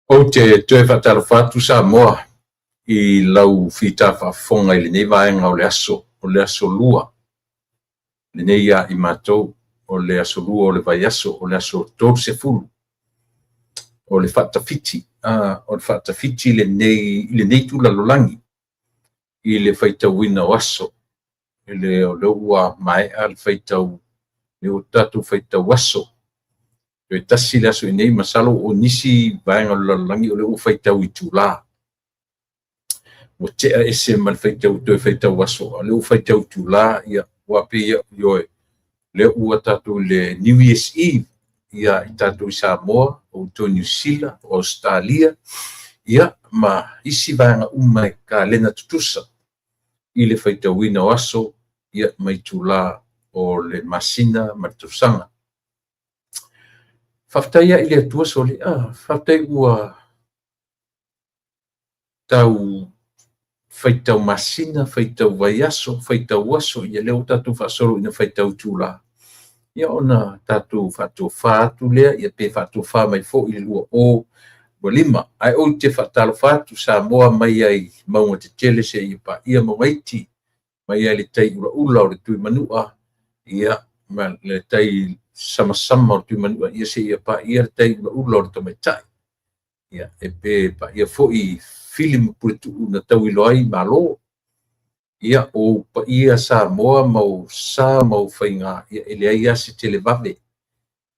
O te whatarwhatu sa moa I lau whita whafonga I le nei vaenga o le aso lua. Le nei ia I mātou o le aso lua o le vai aso, o le aso tōru se fulu. O le whatawhiti, o le whatawhiti le nei tula lolangi. I le whaitauina o aso. I le o le ua mai al whaitau, le o tatu whaitau aso. E tasi le aso I nei masalo o nisi vaenga o lolangi o le u whaitau I tūlā. O tea ese mal whaitau toi whaitau aso. Le u whaitau tūlā ia wapi ia ioe. Le ua tatu le New Year's Eve ia I tatu I Samoa, o to New Zealand, o Australia. Ia ma isi vaenga umai ka lena tutusa. I le whaitauina o aso, ia mai tūlā o le masina matusanga. Whaftaia I le atua soli, whaftai ua tau whaitau masina, whaitau vaiaso, whaitau aso, ia leo tatu whasoro ina whaitau tūlā. Ia ona tatu whatu whātu lea, ia pe whatu whā mai fo I lua o walima. Ai o te whatalo whātu sa moa mai ai maunga te tele se ia pa ia mawaiti, mai ai le tai ula ula o le tui manua, ia ma le tai sama o le tui manua, ia se ia pa ia le tai ula ula o le tomaitai. Ia e pe pa ia fo I film puretu na tau iloai malo. Ia o pa ia sa moa mau whainga ia ele ia se televave.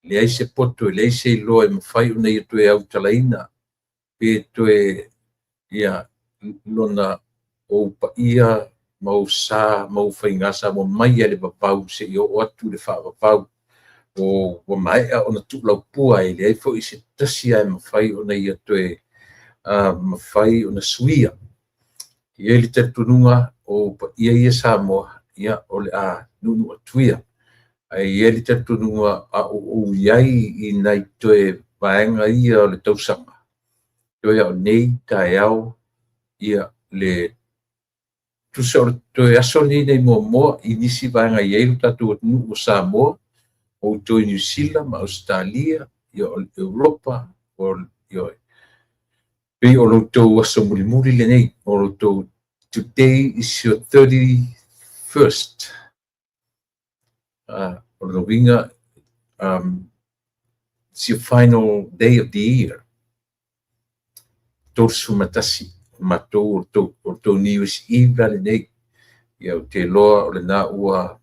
Le ai se poto, le ai se iloa mawhai una ia tue au talaina. Pe tue ia lona o pa ia mau whainga sa mo mai ele vavau se I o atu le wha vavau. O mai a ona tulau pua ele ai fo I se tasi ai mawhai una ia tue mawhai ona suia. Ia li te tununga o ia sa moa, ia o le a nunu atuia. Ia li te tununga a o iai I nai toe vaenga ia o le tausanga. Toe au nei tae au, ia le tusa o toe aso nei moa I nisi vaenga iai lu tatu o tunu o sa moa, o toe New Zealand, ma Australia, ia o Europa, o ioi. Pe o lo tau aso mulimuri le nei, o lo tau today is your 31st. O lo winga, it's your final day of the year. Torsu matasi, matou o tau New Year's Eve le nei, ia o te loa o le na ua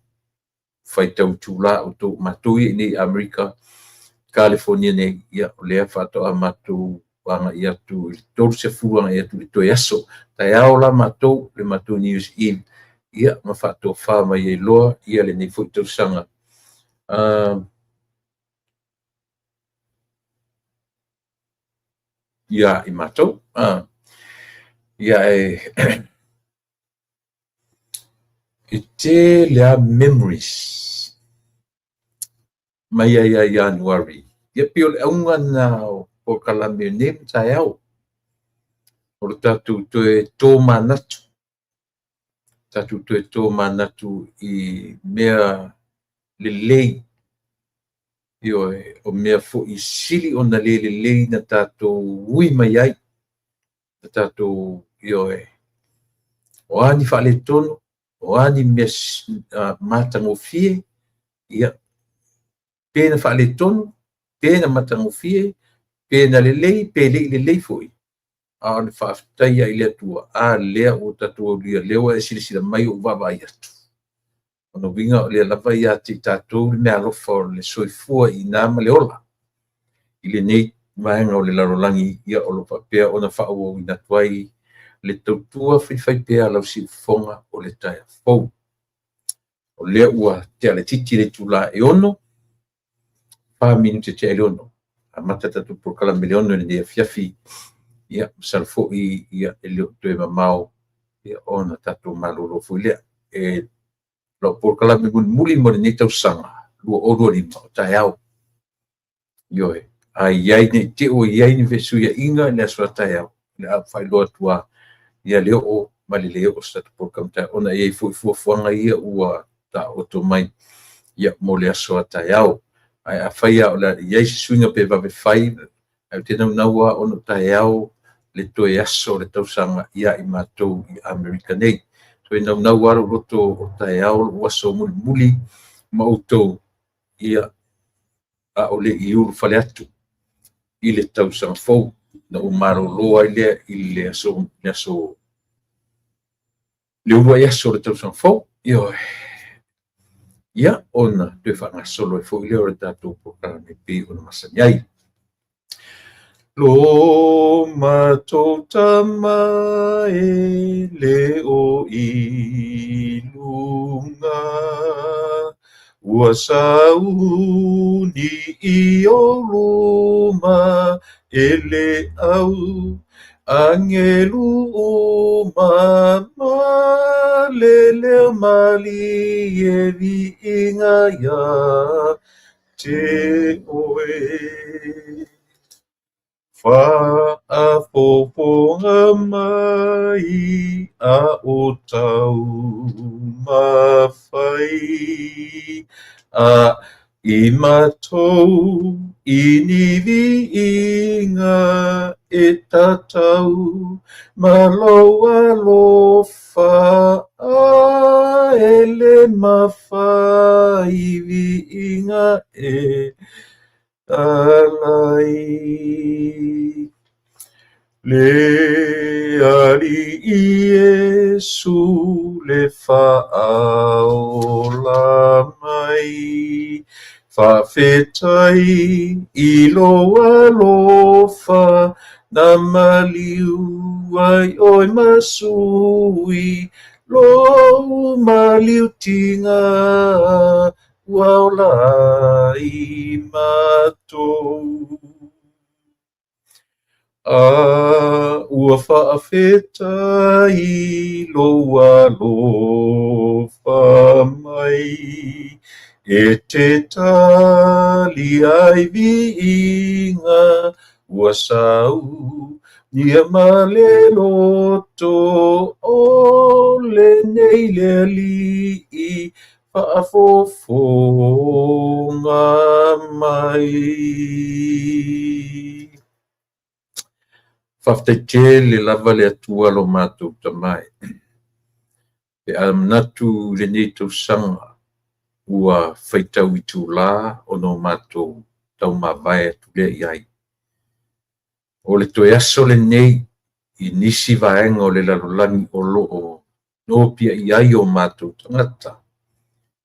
whaitau tūlā o tau matou I nei Amerika, California nei, ia o lea whatoa matou wanga ia tu tolu se fuanga ia tu to yaso ta ia la matou le matou New Year's Eve ia ma fato fa mai e loa ia le nei foi tu sanga ia I matou ia te le memories mai ia January ia pio le unga na o kalame nem tai au o tatu toe tō manatu tatu toe tō manatu I mea lelei io o mea fo I sili o na lelei na tatu ui mai ai na tatu io o ani whale tono o ani mea matangofie ia pēna whale tono pēna matangofie pena lelei lelei foi a le whaftaia I le atua a lea o tatua lia lewa e silisila mai o wawa I atu ono winga o lea lava I ati tatou le mea lofa o le soifua I nama le ola I le nei maenga o le larolangi ia o lo papea ona whaua I natuai le tautua whiwhai pea lau si ufonga o le taia fau o lea ua te ale titi le tula e ono pa minute te ale ono a mata tatu por kala miliono ni dia fiafi ia salfo ia elio toe mamao ia ona tatu malolo fulia e lo por kala muli mo ni tau sanga lu o lima tai au yo ai ai ni te o ai ni vesu ia inga le so tai au le a fai lo tua ia leo o malileo o statu por kamta ona ia fu fuanga ia ua ta o to mai ia mo le so tai au ai a faia o la ia se swinga pe va fai te naua ono taeao le toe aso le tausaga ia i matou i Amerika nei. Toe naunau aro roto o taeao lo aso mulimuli ma outou ia a o leʻi ulu fale atu i le tausaga fou na ua malōlō ai lea i le aso le ulu ai aso le tausaga fou ia ona toe faagasolo e foʻi lea o le tatou programe pei ona masani ai. Lo matou tamae le o ilunga ua sauni i o luma e le au angelu uma ma le leo mali e viʻiga ia te oe. Whaafofonga mai a o tau mawhai a i matou i niviinga e tatau maloa lofa a ele mawhai viinga e alai. Le ali Iesu le whaaola mai, whawhetai i loa lofa na maliu ai oi masui, lo maliu tinga waola i matou. Ua whaawhetai loa lofa mai, e te tali ai viinga ua sau, nia male loto o le nei le alii whaafofonga mai. Whaftaite le lava le atua lo mātou tamae. Pe amanatu le nei tausanga ua whaitau i tūlā o no mātou tau mawai atu le iai. O le toe aso le nei i nisi vaenga o le lalolani o loo no pia iai o mātou tangata.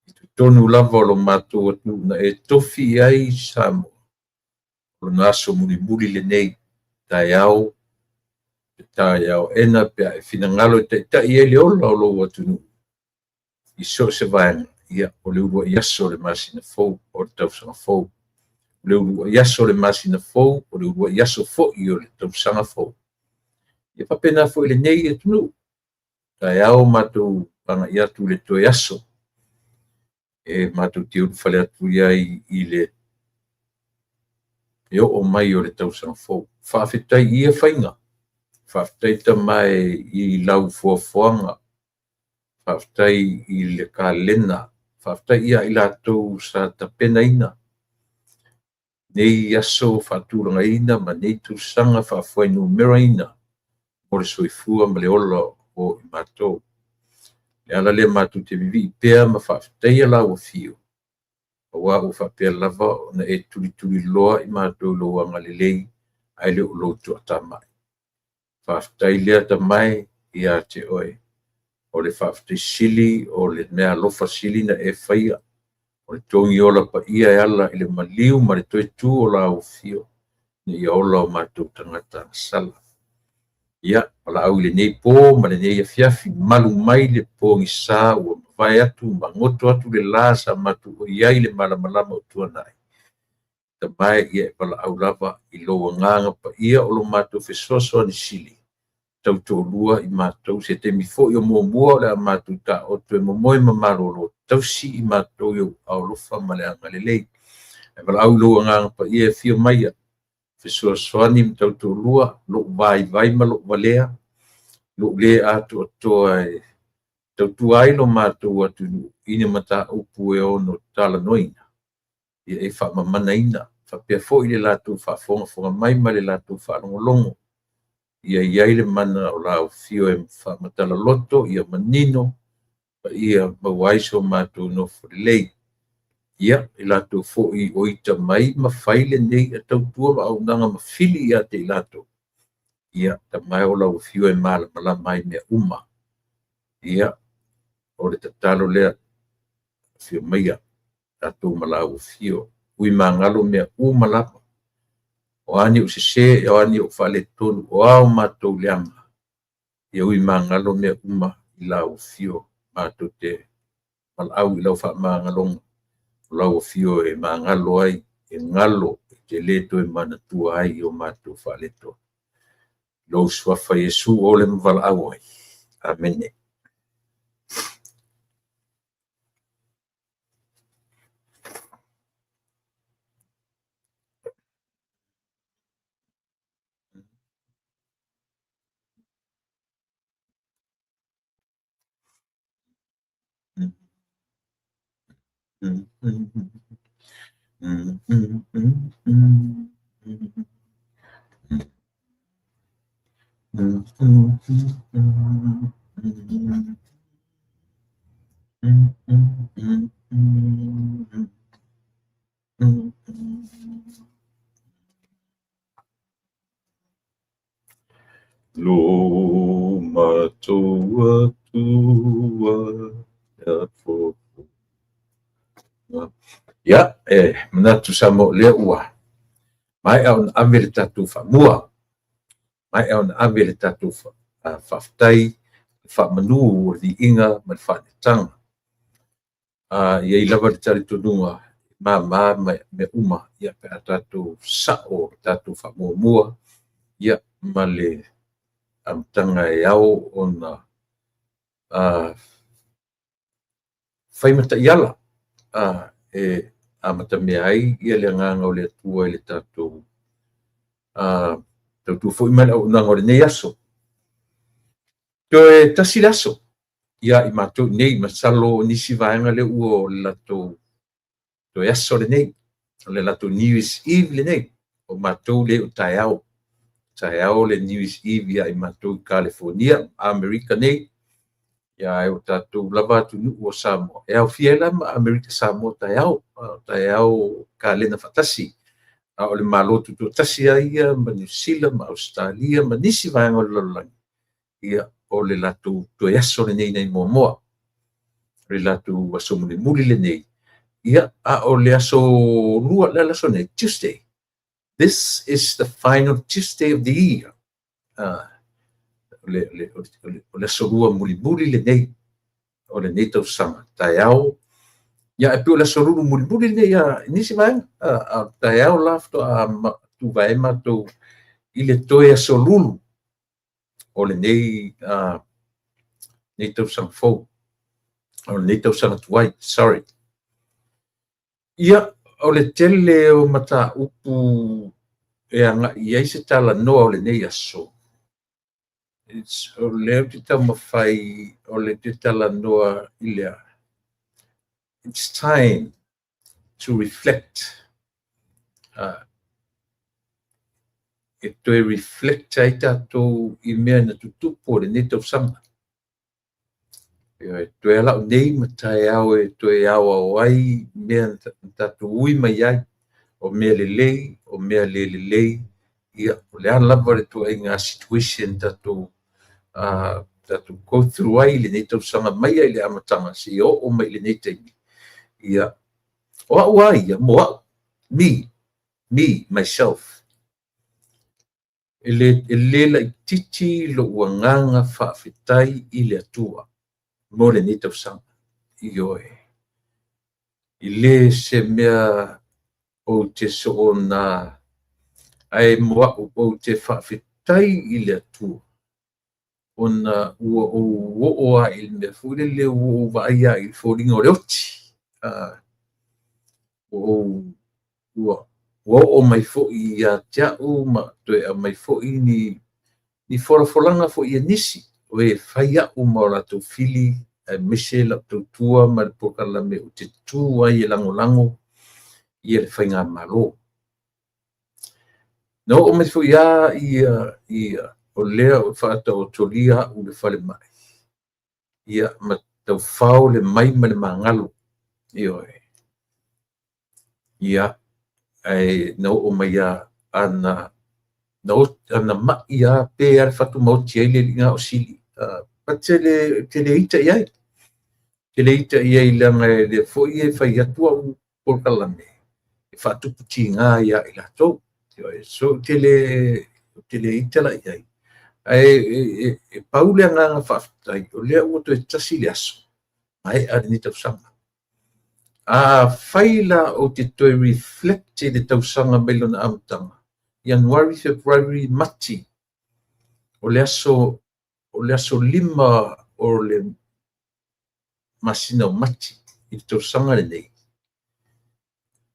I tu tonu lava o lo mātou atu na e tofi iai samo. O naso muli muli le nei tai au Taiao ena pea e finangalo te i ele ola o lo atunu. I so se vaenga ia o le ua iaso le masina fou o le tausanga fou. O le ua iaso le masina fou o le ua iaso fo i o le tausanga fou. Ia papena fo i le nei atunu. Taiao matou panga ia tu le toe aso. E matou te unu fale atu ia i le e o mai o le tausanga fou. Whaafetai ia whainga. Whaftai mai i lau fuafuanga, whaftai i le kālena, whaftai ia i lātou sa tapena ina. Nei aso whātūranga ina, ma nei tūsanga whawhainu mera ina, mo le soifua ma le ola o i mātou. Le ala le mātou te vivi i pēr ma whaftai a lau a fio. Awa o whapea lava na e turi turi loa i mātou loa ngalilei, ai le o lotu atamai. Whaftai lea ta mai i a te oe. O le whaftai sili, o le mea lofa sili na e whaia. O le tongi ola pa ia e ala i le maliu ma le toi tū o la o fio. Ni ia ola o mātou tangata sala. Ia, pala au le nei pō, ma le nei a fiafi, malu mai le pō ngi sā, ua mawai atu, ma ngoto atu le la sa matu o iai le malamalama o tuanai. Ta mai ia e pala au lava i loa nganga pa ia o lo mātou fesoso ni sili. Tau tō lua i mātou se te mifo i o mua le a mātou ta o tue momoe mamarolo tau si i mātou i au lofa ma le angalelei. E wala au loa nganga pa ia e fio maia. Fesua soani mi tau tō lua, lo vai ma lo walea, lo le atu o toa e tau tuai lo mātou atu ina mata upu e ono tala noina. Ia e wha mamana ina, whapea fo i le lātou whafonga mai ma le lātou whanongolongo. Ia iai le mana o lau fio e whamatala loto, ia manino, ia mawaiso mātou no whurelei. Ia, i lātou fo i oita mai, ma whaile nei a tautua ma au nanga ma whili ia te i lātou. Ia, ta mai o lau fio e mala mai mea uma. Ia, o le tatalo lea, fio maia, tātou ma lau fio. Ui mangalo mea uma lapa. O ani o se o ani o whale tonu, o au mātou leanga. Ia ui mangalo mea uma i lau fio, mātou te malau i lau wha mangalonga. Lau fio e mangalo ai, e ngalo, te leto e manatua ai o mātou whale tonu. Lo swafa Yesu ole mval awai. Amen. Lo matua tua ya menatu samo le ua mai au avil tatu fa mua mai au avil tatu fa ftai fa manu di inga ma fa tang ia lava tari tunua ma me uma ia pe tatu sao tatu fa mua ia male am tanga yao ona fai mata yala amata mea ai ia le nganga o le atua i le tātou tautua fo i mana o nanga o le nei aso. Tio e tasi le aso. Ia i mātou nei masalo nisi vaenga le ua o le latou to e aso le nei. O le latou New Year's Eve le nei. O mātou le o taiao. Taiao le New Year's Eve ia i mātou i California, Amerika nei. Ia e o tātou lava tu nu o Samoa. E au fiela ma Amerika Samoa taiao ka lena fatasi. O le malotu tu tasi ia ma New Zealand, ma Australia, ma nisi vaenga o le lololangi. Ia o le latu tu yaso le nei nei moa. Le latu aso muli le nei. Ia o le aso lua le aso nei, Tuesday. This is the final Tuesday of the year. O le aso lua muli le nei. O le nei tau sanga. Taiao. Ia e pio le aso lulu muli le nei. Nisi vaenga. Taiao lafto tu vaema tu i le toe aso lulu. O le nei nei tau sang fau. O le nei tau sang atuai, sorry. Ia, o le tele o mata upu e anga iai se tala noa o le nei aso. O le te tau mawhai, o le te tala noa i lea. It's time to reflect. E toi reflect ai tātou i mea na tutupo le nei tau sanga. E toi ala o nei matai au e toi au au ai mea tātou ui mai ai o mea lelei, o mea lelei. Ia, o le ala lava le toi ngā situation tātou go through ai le nei tau sanga mai ai le amatanga si o mai le nei teimi. Ia, o au ai, ia, mo au, me, myself. Ele la titi lo wanganga whawhitai i le atua. Mo le ni tau sanga. I oe. I le se mea o te so na ai moa o te whawhitai i le atua. O na ua oa i le mea fule le ua vaia i fōringa o le oti. O mai fo i a tiau ma toe a mai fo i ni wholafolanga fo i a nisi. O e whaia o maura tau fili mise la tau tua ma le pokala me o te tua i e lango i e le whainga malo. no o mai fu ia o lea o faatauatolia u le falemaʻi ia ma taufao le mai ma le magalu ioe ia ai na oo mai ia ana ana maʻi ia pe a le fatumauti ai le liʻiga o sili pa tele ita iai tele ita iai laga le foʻi e fai atu aʻu polokalame e faatuputiga ia i latou ioe so tele ita laʻi ai e pau le agaga faafetai o lea ua toe tasi le aso ae a le ni tausaga fai la o te toe reflect le tausaga mai lona amataga Januari, February, Mati o le aso lima o le masina o Mati i le tausaga lenei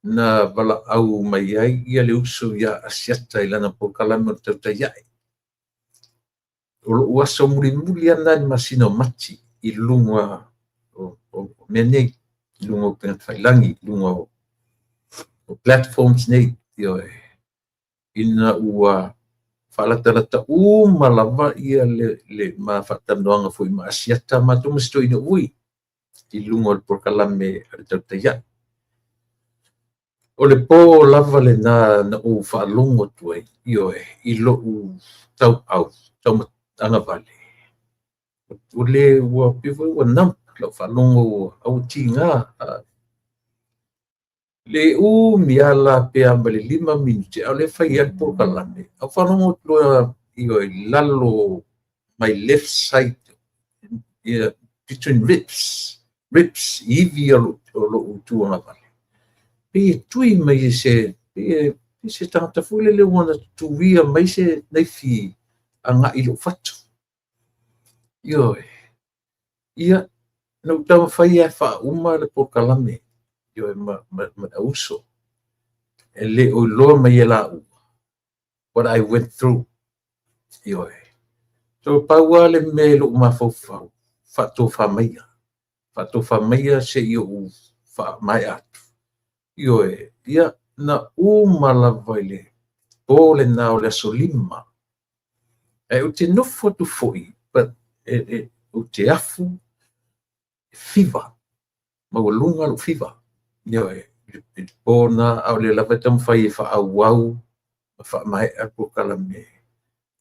na valaau mai ai ia le uso ia asiata i lana polokalame o le tautaiaʻi o loʻu aso mulimuli ana le masina o Mati i luga o mea nei i luga o pegata failagi i luga o platforms nei ioe ina ua faalatalata uma lava ia le mafaatanoaga foi ma asiata matou masitoʻina ui i luga o le polokalame a le tautaiaʻi o le pō lava lenā na ou faalogo atu ai ioe i loʻu tauʻau taumataga vale o lē ua pivoi ua nama lau faalogo auatiga le umiala pea ma le 5 minuti au le fai ai polokalame au faalogo loa ioe lalo my left side between ribs ivi o loʻu tuaga vale pe tui mai se tagata foi lele ua na tutuia mai se naifi agaʻi loʻu fatu ioe ia na taumafai e faauma le polokalame ioe ma auso e lē o iloa mai e laʻua what I went through ioe so paua le mea loʻu mafaufau faatofamaia seʻi oʻu faamae atu ioe ia na uma lava i le pō lenā o le aso lima e o te nofo atu foʻi but o te afu fiva ma ua luga loʻu fiva ioe ona au le lava taumafai e faauau ma faamaeʻa polokalame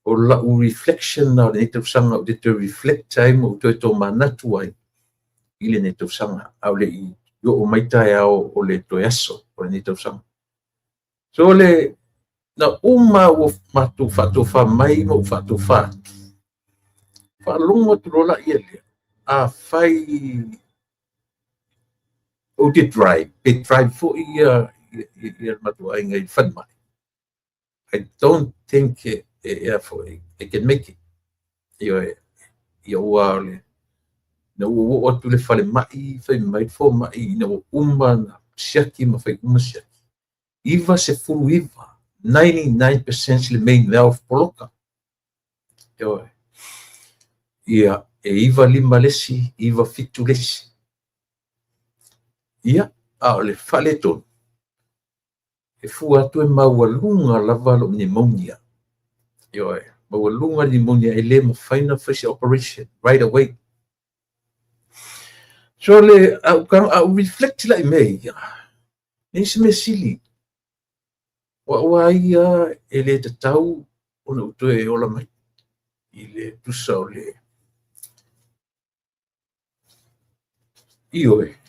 o laʻu reflection na o lenei tausaga o te toe reflect ai ma toe tomanatu ai i lenei tausaga au leʻi oo mai taeao o le toe aso o lenei tausaga so le na uma ua matou faatofā mai ma ua faatofā atu faalogo atu lo laʻi e lea afai o te drive foʻi ia le matuaiga i fanamaʻi I don't think I can make it ia ua le na ua oo atu le falemaʻi faimai le fomaʻi ina ua uma na siaki ma faiuma siaki iva se fulu iva 99% le main valve poloka ioe ia e iva lima lesi iva fitu lesi ia a o le faaletonu e fua atu e maualuga lava lo pneumonia ioe maualuga pneumonia e lē mafaina faise operation right away so le au reflect laʻi mea ia nei se mea sili ua ia e lē tatau ona ua toe e ola mai i le tusa o le ioe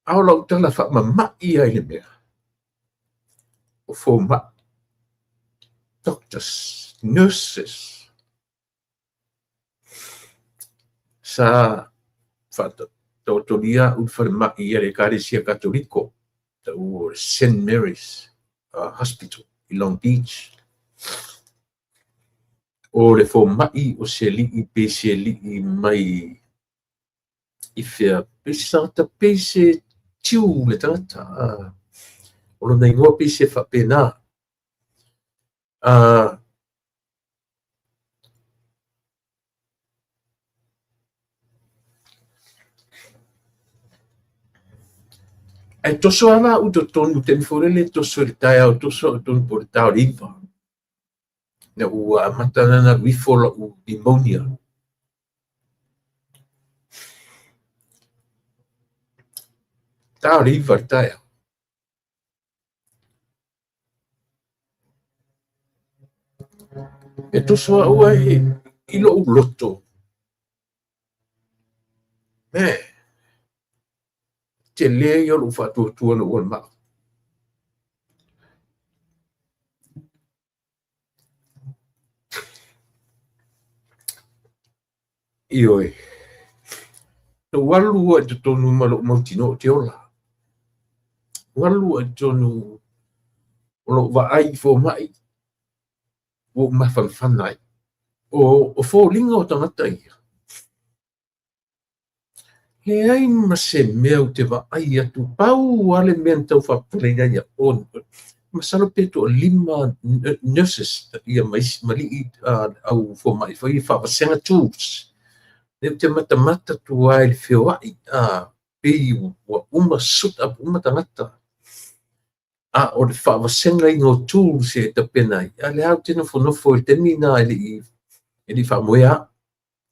ao lau tala faamamaʻi ai le mea o fomaʻi doctors nurses sa faatauatolia u le falemaʻi ia le ekalesia katoliko taʻu o le St. Mary's Hospital i Long Beach o le fomaʻi o se aliʻi pe se aliʻi mai i fea pese tagata pese tiu le tagata o lona igoa pese faapena Ai toso ala u tonu te forele toso le taia o toso tonu por tau riva. Na u matana na wifola u pneumonia. Tau riva taia. E toso au ai ilo u loto. Te le yo lu fatu tu no wal ma. Ioi. No walu e tonu malo multino te ola. Walu e tonu o va ai fo mai. O ma fan ai. O fo linga o tangata ia. Le ai ma se mea te va ai atu pau ale mea tau whapuleinga ia on. Masalo peto o 5 nurses ia mali au fo mai fo i whawasenga tools. Ne te mata tu ai le whio ai pei wa suit up tangata. O le whawasenga i ngō tools e ta penai. Le au tino whanofo te mina e li whamoea.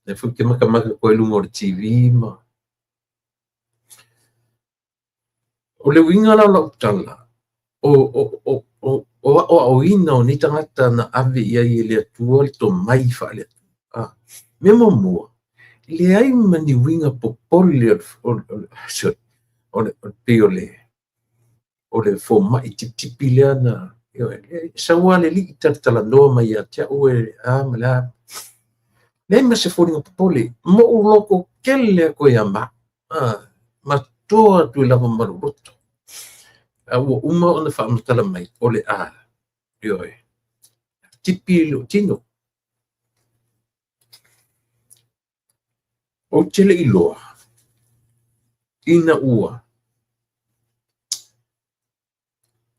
Ne fu ke maka koe lungo o TV ma. O le winga la tala. O ina o ni tangata na ave ia i le atua le to mai whale. Me mua. Le ai mani winga popoli o le peo o le fo mai tipi lea na. Sawa le li tala noa mai a tia ue mala. Le ai mase fo ringa popoli. Mo u loko kele koe ama. Ma toa tu lava maruroto. Ua uma ona whaamatala mai o le Ioi. Tipi lo tino. O tele iloa. Ina ua.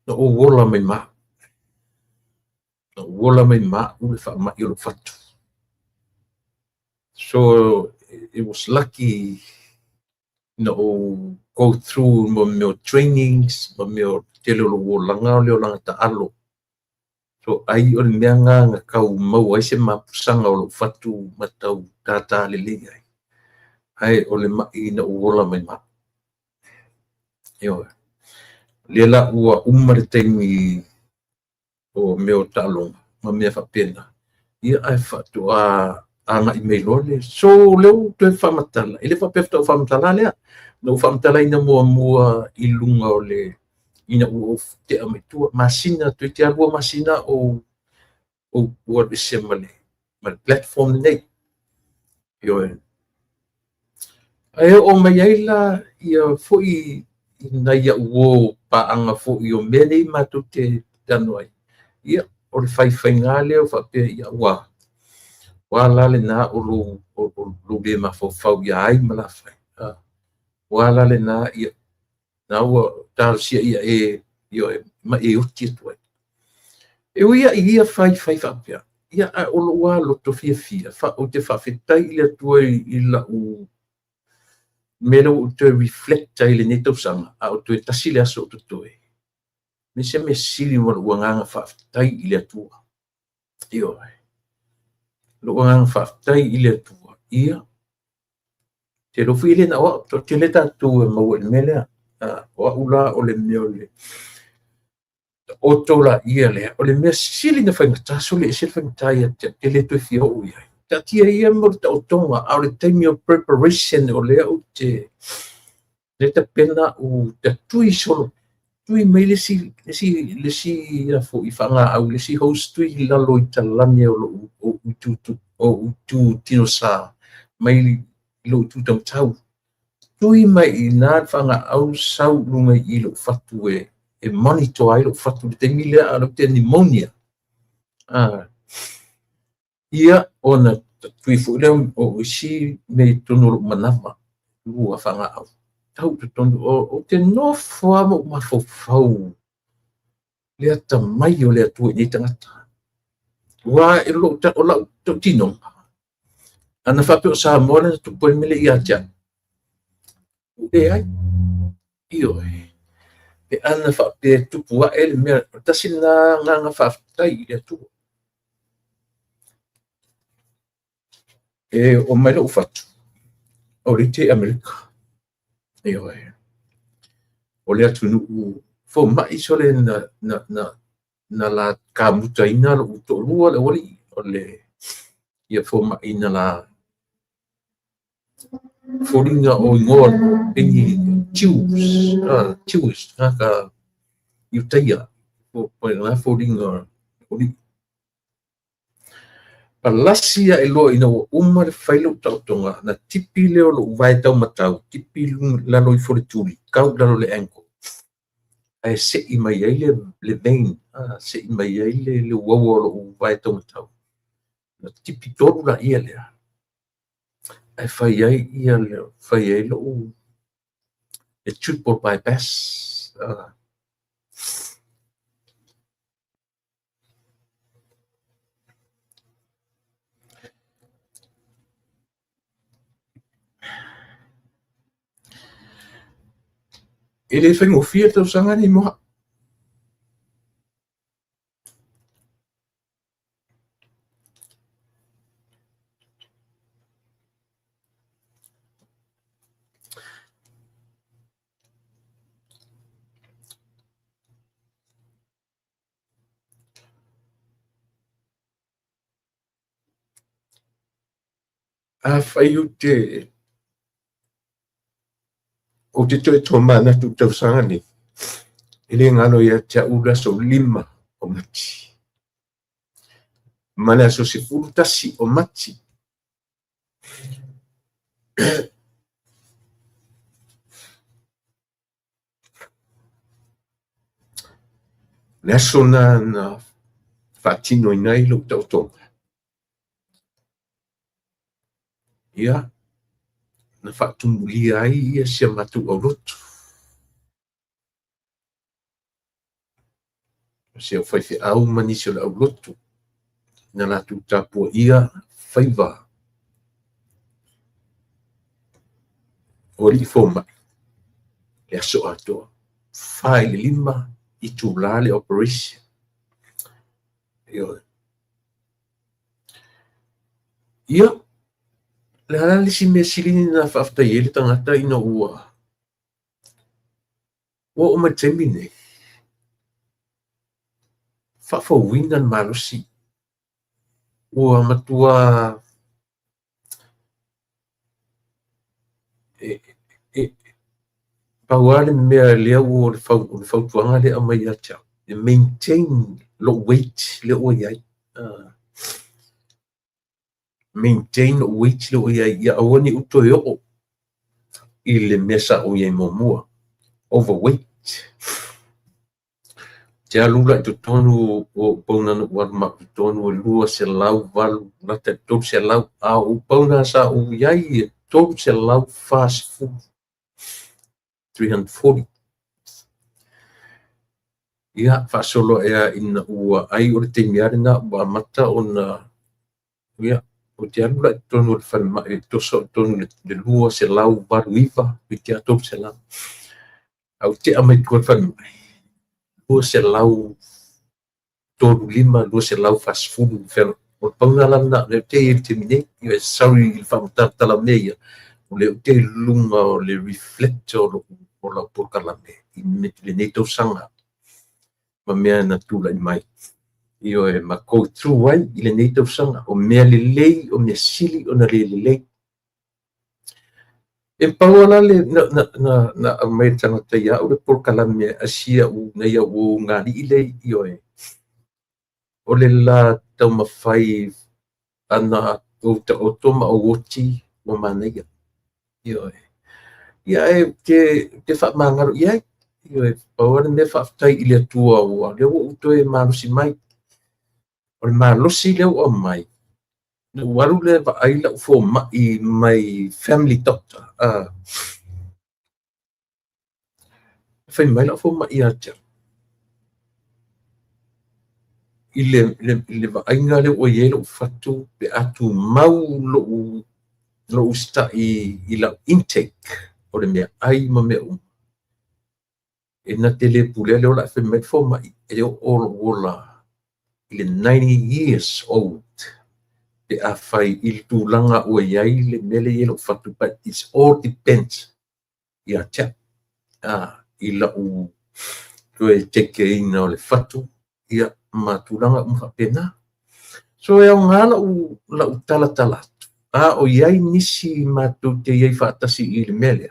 Na o wola mai ma. Na wola mai ma ule whaamai o lo fatu. So it was lucky go through mo trainings, mo tele lo wolanga o leo langa ta alo. So ai o le mea nga kau mau ai se mapusanga o lo fatu matau tata le le ai. Ai o le mai na uola mai ma. Io. Lela ua umare taimi o meo talonga, ma mea whapena. Ia ai fatu anga i mei lole. So leo tue whamatala. Ile whapefta o whamatala lea. Na o whamatala ina mua i lunga o le ina ua te amitua. Masina, tue te arua masina o ua rese male platform nei. Io. Ai o mai aila ia foi na ia uo paanga foi o mene matu te tanoi. Ia o le whaiwhainga leo whape ia ua. Wala le na o lo le mawhau ia ai malawhai. Wala le na ia na ua tārusia ia ma uti tuai. Ia ia whai whapea. Ia o lo ua loto fia. O te whawhetai ia tuai i la u mena o te reflecta i le neto sanga o te tasile aso o te toe. Me se me siri wana uanganga whaftai i le atua. Io. Lo uanganga whaftai i le atua. Ia. Te rofu i le na oa, te le tatu e maua le melea. Oa ula o le meo le. O tola ia le. O le mea sili na whaingataso le sili whaingatai te le tue fia o ia. Ta tia ia mo ta o tonga au le time of preparation o lea o te ta pena o te tui solo tui mai le si a fo i whanga au le si host tui lalo i talane o tu tino sa mai lo tu tau tui mai i nā whanga au sau lunga i lo fatu e monitor ai lo fatu te mile a lo te pneumonia ia ona tui fu leo o si me tono manama lua whanga au. Tau te tono o te nofo ama o mawhau. Lea ta mai o lea tue ni tangata. Wa e lo o lau to tino. Ana whape o sa moana tu poe mele i atia. E ai. Io e. e ana whaape tupu a ele mea tasi na nganga whaafitai i le atua. E o mai lau whatu, o le te Amerika. E oe. O le atu nuu, fo mai so le na la kamuta ina lo uto lua le wali, o le ia fo mai na la foringa o ingoa pengi chius, ka iutaia, o la foringa, palasia e loa ina ua uma le whaila o tautonga na tipi leo lo uvae tau matau, tipi lalo i forituri, kau lalo le enko. Ai se i mai ai le vein, se i mai ai le uaua lo uvae tau matau. Na tipi toru la ia lea. Ai whai ai ia leo, whai ai lo e triple bypass. E le whaingofia tau sanga ni moha. A whai o te toi tō mana tu tau sanga ni. Ele ngano ia tia ura so 5 o mati. Mana so se furutasi o mati. Leso na whatino inai lo tau tonga. Ia, na whatumuli ai ia sia matu au rotu. Sia whaiwhi au manisi o le au rotu. Na la tu tapua ia whaiva. O li foma. Le aso atoa. Whai le 5 i tu le operation. Ia, le halali si mea silini na whaaftai ele tangata ina ua. Ua o matemi nei. Whaafawina na malosi. Ua matua pauale mea lea ua le whautuanga le amai atia. Maintain lo weight le o iai. Maintain lo weight le o iai. Ia awani uto e o. I le mesa o iai momua. Overweight. Te alula i tu tonu o pauna na warma tu tonu o lua se lau walu. Nata tolu se lau a o pauna sa o iai tolu se lau fast food. 340. Ia, whaasolo ea ina ua ai o le te miare na ua mata o na ia, o te alula i tonu o le whanma e tosa o tonu le lua se lau waru iwa i te atolu se lau. Au te amai kua whanma. Lua se lau tolu 5, lua se lau fast food wheno. O pauna lana, le te i te mine, i e sauri i whamatala mea. O le te lunga o le reflector o la porkala me. I le neito sanga. Ma mea na tula i mai. Io e ma go through ai i le neito sanga. O mea le lei, o mea sili, o na le lei. E pauala le na mai tangata ia o le porkala mea asia u na ia o ngari i le io e. O le la tau mawhai ana o ta otoma o oti o mana ia. Io e. Ia e te whamangaru ia e. Io e pauana me whaftai i le atua ua. Leo o uto e malusi mai. O le malusi leo o mai. Waru le wa aila u fo mai my family doctor. Whai mai la fo mai atia. I le wa ainga leo o ielo u fatu pe atu mau lo u sta i la intake. O le mea ai ma mea e na tele pule le ola fe met fo mai e o ola ile 90 years old te a fai il tūlanga ua iai le mele i lo fatu, but it's all depends ia tia i la u koe teke ina o le fatu ia ma tūlanga pena so e o ngā la u tala tala o iai nisi mātou te iai whaatasi i le mele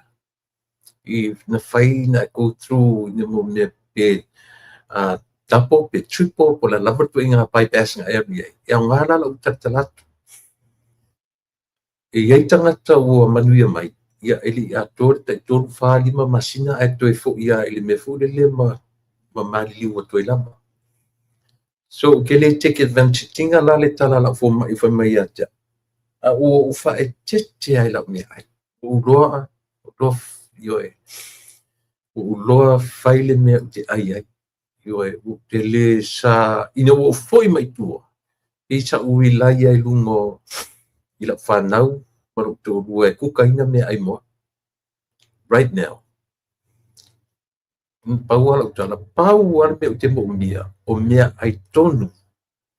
i na fai na go through i mo me pe tapo pe triple po la lava tu inga bypass nga area e o ngā la u tala tala e iai tangata ua manuia mai ia eli a tore te toru whālima masina e toi fo ia ili me fo le ma malili ua toi lama. So ke le take advantage tinga la le tala la fo mai fa mai ata. A ua ufa e tete ai la mea ai. Uloa yo e. Uloa faile mea te ai ai. Yo e te le sa ina ua foi mai tua. E sa ui lai ai lungo i la whanau maru te urua e kuka ina mea ai moa. Right now. Pau ala utala, pau ala mea te mo mea, o mea ai tonu,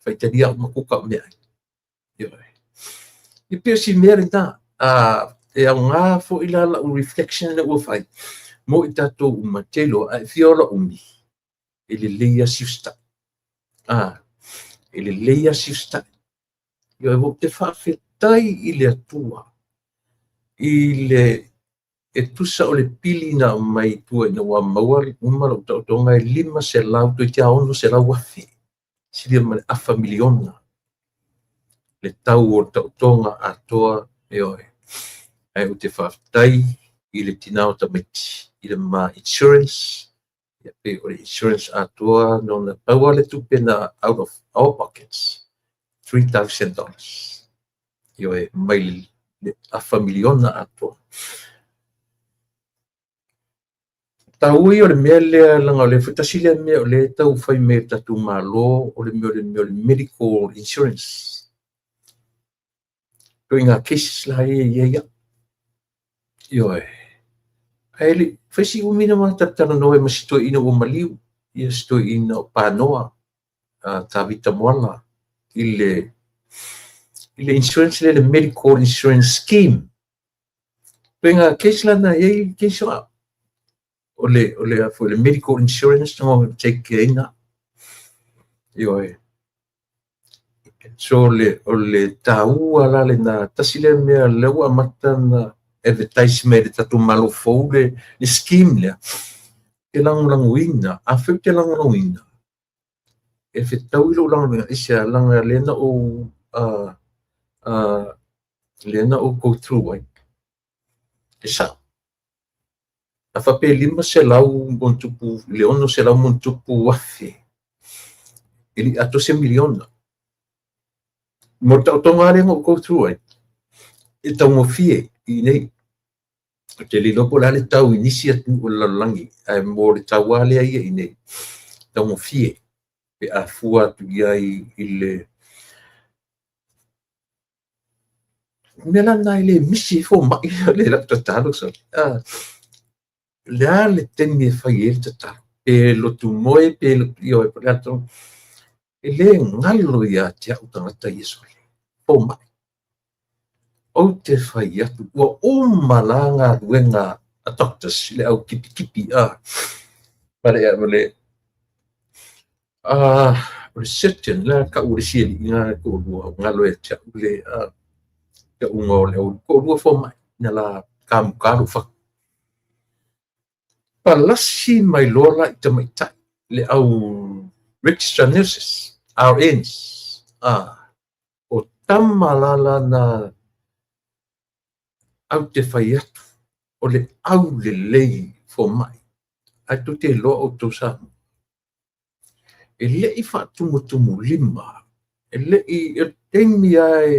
fai te ria o makuka o mea ai. I pia si mea rinta, e au ngā fo ila la un reflection na ua fai, mo i tato u matelo, a fiola umi, e le leia sifsta. E le leia sifsta. Yo e wo te whawhetai i le atua, i le e tusa o le pili na mai tua ina wa maua umara o tonga e 5 se lau to tia ono se lau wafi siria ma afa miliona le tau o tonga atoa e oe ai o te whaftai i le tinao tameti i le ma insurance ia pe o le insurance atoa no na paua le tupe na out of our pockets $3,000 i oe mai le afa miliona atoa Taui o le mea lea langa o le whetasi lea mea o le tau whai mea tatu malo o le mea o le medical insurance. Toi ngā cases la ia. Ioe. Haele, whaisi umina ma tatana noe ma sito ina o maliu. Ia sito ina o pānoa. Tā vita moala. I le insurance le medical insurance scheme. Toi ngā case la na ia case la. O le medical insurance no take ina yo so o le tau ala le na tasile me le wa matana advertisement tatu malo fouge le scheme le e languina a fete languina e fe tau lo languina isa langa lena o go through ai esa a fape 5 se lau montupu leono se lau montupu wafi ili ato se miliona mo tau tonga le ngo go through ai e tau mo fie i nei te li lopo la le tau inisi atu o la langi ai mo le tau ale ai i nei tau mo fie pe a fua tu ai ile mela nai le misi fo mai le la tatalo so le temi fai el tata e lo tu moe pe lo io e prato e le ngalo ia tia utangata yeso o mai o te fai atu o malanga duenga a doctors le au kipi pare reception la ka urisi nga ko ngalo e tia le te ungo le ko fo mai na la kamu fa palasi mai lola i tamaita le au registered nurses, RNs, o tamalala na au te whai atu, o le au le lei fo mai, ai tu te loa o tō samu. E le i whaatumu 5, e le i teimi ai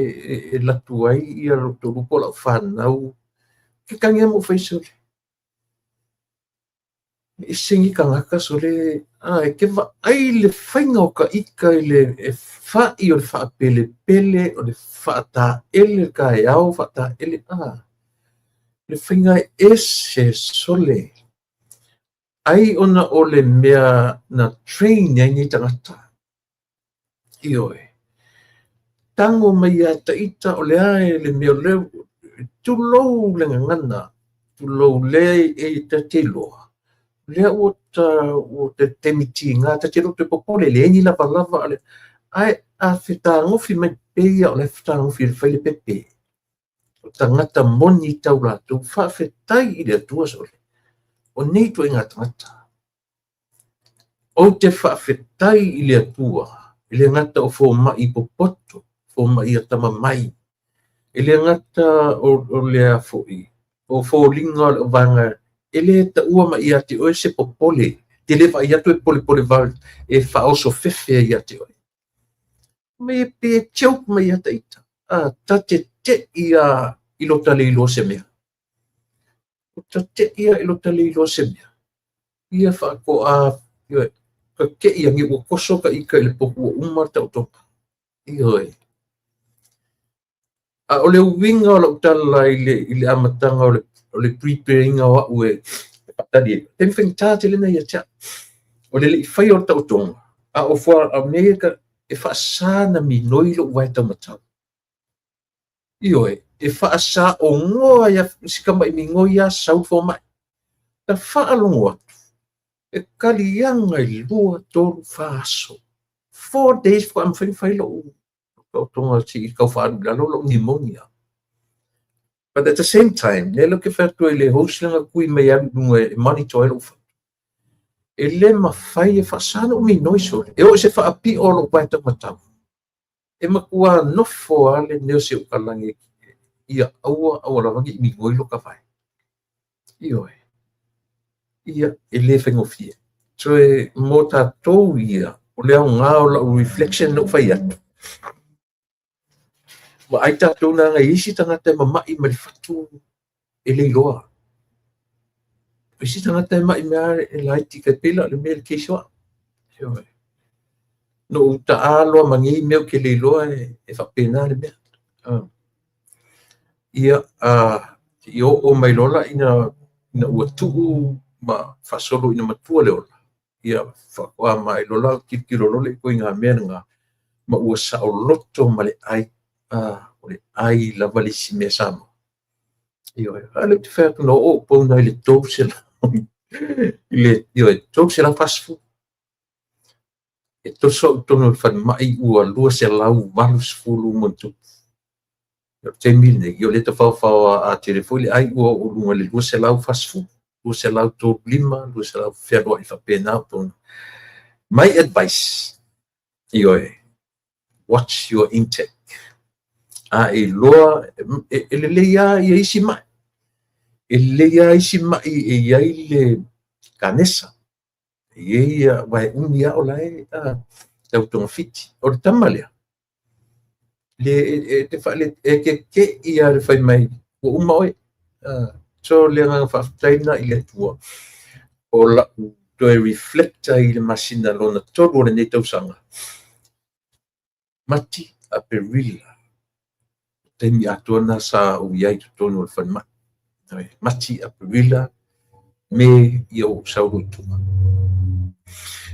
e latu ai i a roto rupo la whanau, ke kangia mo whaisole. I singi ka ngaka so le ke va ai le whainga o ka ika i le e whai o le wha pele o le whaata ele ka e au whaata ele le whainga e se sole ai ona o le mea na train ai ni tangata. Ioe. Tango mai a taita o le ae le mea leo, tulou le ngangana, tulou le e ta teloa. Lea o te temiti ngā ta telo te popole, le eni lava lava ale. Ai a whetangofi mai peia o le whetangofi le whaile pepe. O tangata moni tau rātou, whawhetai i le atua sole. O nei tu ngā tangata. O te whawhetai i le atua, i le ngata o fō mai popoto, fō mai atama mai. I le ngata o lea fōi, o fō linga o vanga, i le ta ua mai ati oe se popole, te lewa i atu e pole pole val, e whaoso whewhea i ati oe. Me pe tiauk mai ata ita, ta te ia ilota le ilo se mea. Ta te ia ilota le ilo se mea. Ia whako ka ke ia ngi o koso ka ika i le poku o umata o toka. Ioi. O le uwinga o la utala i le amatanga o le preparinga wa ue patadi. Ten whengta te lena ia tia. O le whai o tau tonga. O fua a mea ka e whaasana mi noilo uai tau matau. Ioi. E whaasa o ngoa ia sikama i mi ngoia sau fo mai. Ta whaalongo atu. E kalianga i lua toru whaaso. 4 days for am whaiwhailo o tonga si i kau whaadu lalo pneumonia. But at the same time, ne lo ke whātua i le hausilanga kui mai alu nunga e mani toa elo wha. E le mawhai e whaasana o mi noiso. E o se whaapi o lo waita matau. E makua nofo ale neo se ukalangi ia aua rawangi i mi ngoilo ka whai. Ioe. Ia e le whengofia. So e mō tātou ia o leo ngā o la reflection no whai atu. Wa ai tātou nā ngai isi tangata e mamai ma le whatu e le iloa. Isi tangata e mai mea e laiti kai pila le mea le keisua. No uta aloa mangi meo ke le iloa e whapena le mea. Ia i o mai lola ina ua tuu ma whasolo ina matua le ola. Ia whakoa mai lola kirikirolo le koe ngā mea ngā ma ua sao loto ma le ai o le ai lava le si mea sama. Ioe, ale te whea kuna o pauna i le tau se la. Ioe, tau se la fasfu. E toso u tono le whan mai ua lua se lau walu sfulu montu. Io te mine, io le te whau a telefoi le ai ua o lunga le lua se lau fasfu. Lua se lau tō lima, lua se lau whea i whapena pona. My advice, ioe, watch your intake. E loa, e le leia i isi mai. E leia isi mai e iai le kanesa. E ia wai uni a o lai tau tonga fiti. O le tamalea. Te whaile e ke ia le whai mai o uma oe. So le ngā whaftaina i le tua. O la to e reflecta i le masina lona toru o le nei tausanga. Mati a perila. Te mi atona sa o iai tu tonu o le whanma. Mati a perila me i o sauru i tunga.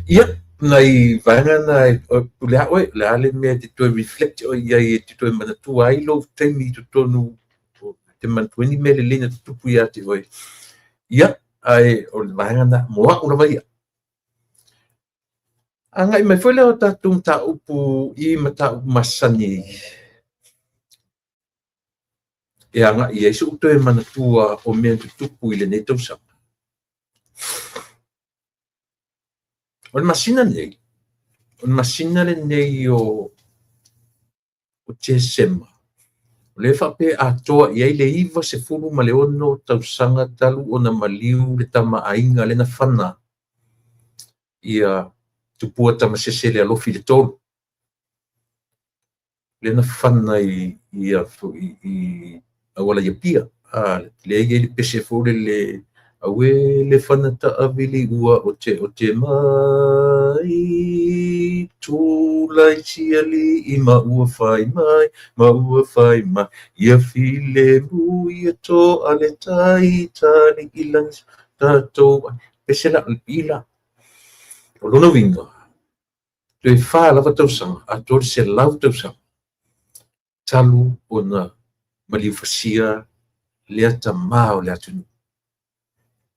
Ia, nei vanga na pulea oe, le ale mea te toi reflect o iai e te toi manatua ai lo te mi tu tonu te manatuini me le lina tupu ia te oe. Ia, ai o le vanga na moa ura vai ia. Angai mai foi leo tātou ta upu I mata upu masani. E anga I eiso uto e manatua o mea tutupu I le nei tausanga. O le masina nei. O le masina le nei o te sema. O le whape atoa I ei le iwa se furu ma le ono tausanga talu o na maliu le tama ainga le na whana. Ia tupua tama sese le alofi le tolu. Le na whana I awala ia pia. Le ege le pese fore le awe le whana ta avili ua o te mai tūlai siali I maua whai mai ia file mu ia tō ale tai tani ilang tātou pesela ila o lona winga te fa lava tausanga a tor se lau tausanga talu ona maliufasia lea tamā o le atunu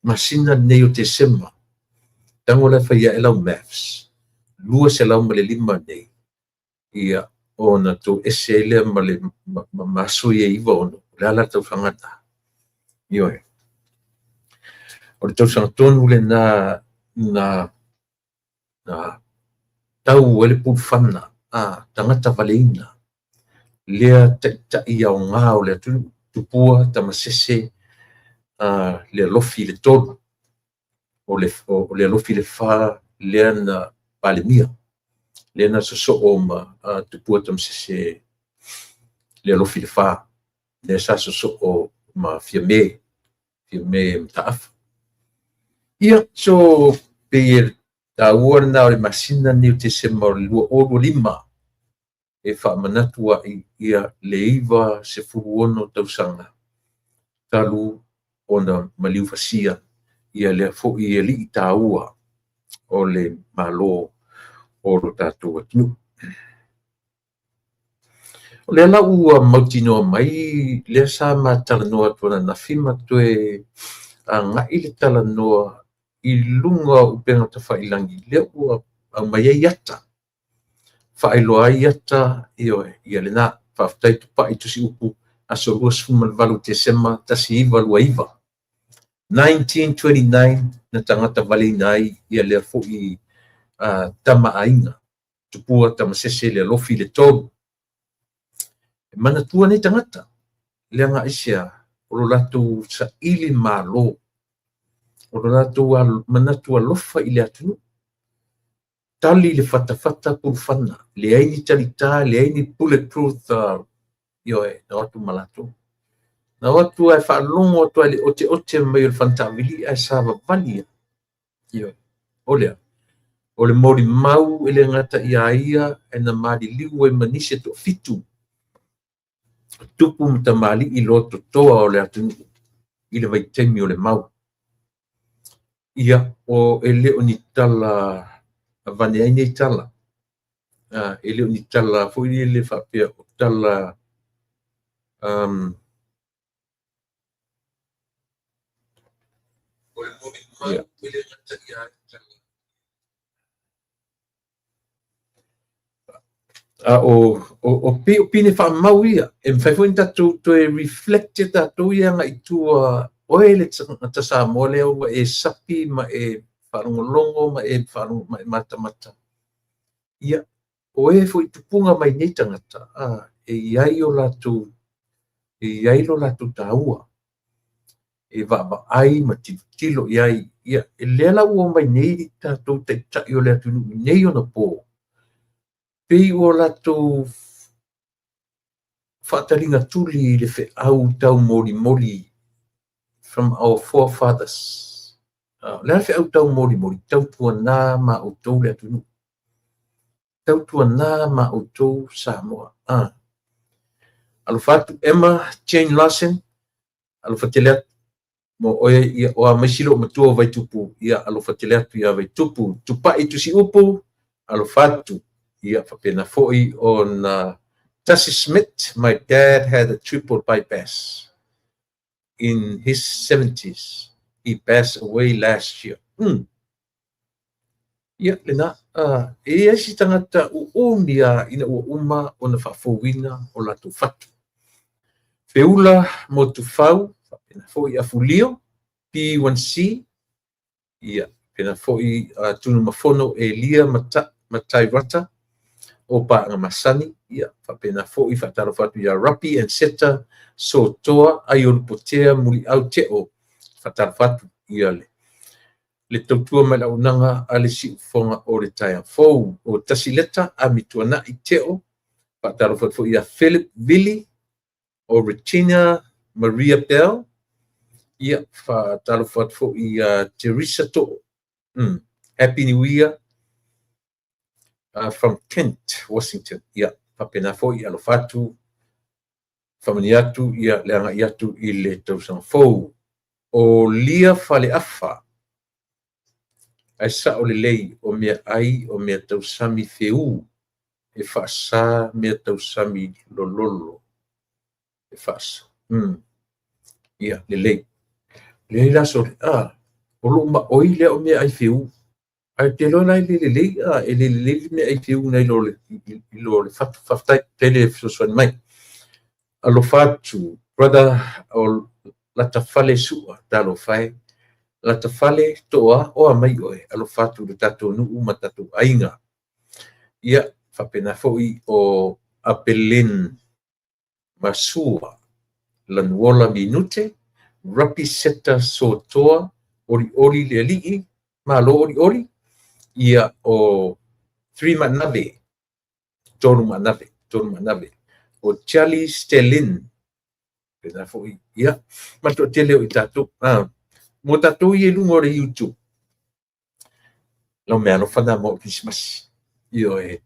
masina nei o te sema tango le faia e lau maths lua se lau ma le 5 nei ia ona to ese le ma le masui e iwa ono le ala tausangata ioe o le tausanga tonu le na tau ele pulfana tangata valeina lea taʻitaʻi aogā o le atunu tupua tamasese le alofi le tolu o le alofi le fā lea na palemia lea na sosoo ma tupua tamasese le alofi le fā lea sa sosoo ma fiamē mataafa ia so pe taua na o le masina ni o te sema o le 2 e whaamanatu ai ia le iwa se furuono tausanga talu ona maliu fasia ia le fo'i e li taua o le malo o lo tātou atinu. O le ala ua mautinoa mai lea sa matalanoa tuana na fima toe ngai le talanoa i lunga upenga ta whailangi lea ua au mai ai ata whaeloa ai ata ia le nā whaftai tupa i tusi upu aso rua sfumalvalu te sema tasi iwa lua iwa 1929 na tangata vale nai ia lea fo'i tama ainga tupua tamasese le alofi le tolu manatua nei tangata lea ngā isia o lo latu sa ili malo o lo latu manatua lofa i le atunu tali le fatafata pulfana le aini talita le aini bulletproof ioe na watu malatu na watu ai whaalongo atu ai ote mai o le fantawili ai sa vavalia ioe o le mori mau ele ngata ia e na mali liu e manise to fitu tupu mtamali i loto toa o le atunu i le vaitemi o le mau ia o ele o ni tala vane ai nei tala ele o ni tala fo i le whapea o tala o le mori mau ele ngata ia o pine whamau ia e mwhaifuin tatu to e reflected tatu ia nga i tua oe le ta sa mole o e sapi ma e wharongolongo ma e wharong ma e mata ia oe fo i tupunga mai nei tangata e iai o latu taua e vava ai ma tilo iai ia e lela ua mai nei tatu te tai o le atu nei o na po pei o latu whaataringa tuli le fe au tau mori from our forefathers. Le fe au tau mori tau tua nā ma o tau le atunu. Tau tua nā ma o tau Samoa. Alufatu Emma Jane Larson, alufatelea mo oe ia o a maisilo matua vai tupu ia alufatelea tu ia vai tupu tupa i tusi upu alufatu ia whapena fo'i on Tassie Smith. My dad had a triple bypass in his 70s. He passed away last year. Ia lena e asi tangata uumia ina ua uma o na whafowina o latu fatu. Peula mo tu fau, pena fo'i afulio, P1C, ia pena fo'i tunu mafono e lia matai rata, o paanga masani ia whapena fo'i whataro whatu ia rapi and seta so toa ai o potea muli au teo whataro whatu ia le tautua mai lau nanga a le si ufonga o le taia fou o tasileta a mituana i teo whataro whatu ia Philip Billy o Regina Maria Bell ia whataro whatu ia Teresa To Happy New Year from Kent, Washington. Ia, papena foi alofatu, famaniatu, ia leanga iatu i le tausang fou. O lia fale afa, ai sa o lelei o mea ai o mea tausami feu e whaasa mea tausami lololo e whaasa. Ia, lelei. Lelei laso, o lo ma oi lea o mea ai feu. Ai te lo nai lelei, e lelei mea ai feu nei lo le whaftai tele suswan mai. Alo fatu, brother, o la tafale sua, talo fai. La tafale toa o a mai oe, alo fatu le tato nuu ma tato ainga. Ia, whapena foi o Apelin Masua, Lanuola Minute, Rapi Seta Sotoa, Ori Ori le alii, Malo Ori Ori, ia o Three Manave, Tonu Manave, o Charlie Stelin, pena foi, ia, mato tele o i tato, mo tato i lungo le YouTube, lo mea no whana mo Christmas, io e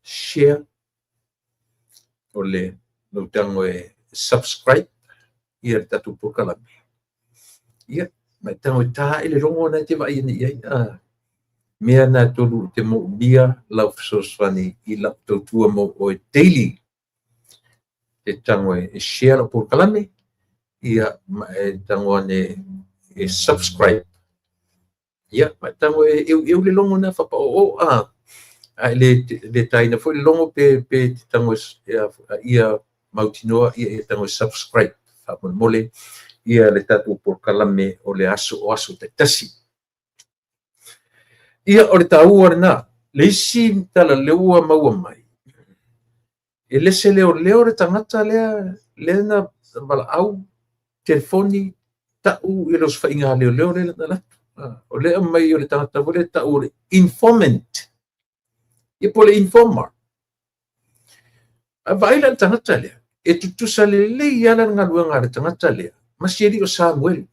share, o le no tango e subscribe ia le tatu pokalami. Ia, mai tango tā ele rongo na te vai ni ai. Mea na tolu te mo bia lau soswani i lau tautua mo o e daily. Te tango e share la pokalami. Ia, mai tango ane e subscribe. Ia, mai tango e eu le longo na whapa o ai le taina foi le longo pe te tango ia mautinoa ia e tango subscribe. Whapon mole. Ia le tatu pokalame o le aso te tasi. Ia o le tau arena, le isi tala leua maua mai. E lese leo le tangata lea na mala au, telefoni, tau i los whainga leo le na latu. O lea mai o le tangata vole tau le informant. Ia po le informer. A vaila le tangata lea. E tutusa le iala ngalua ngā le tangata lea. Masieri o Samuel.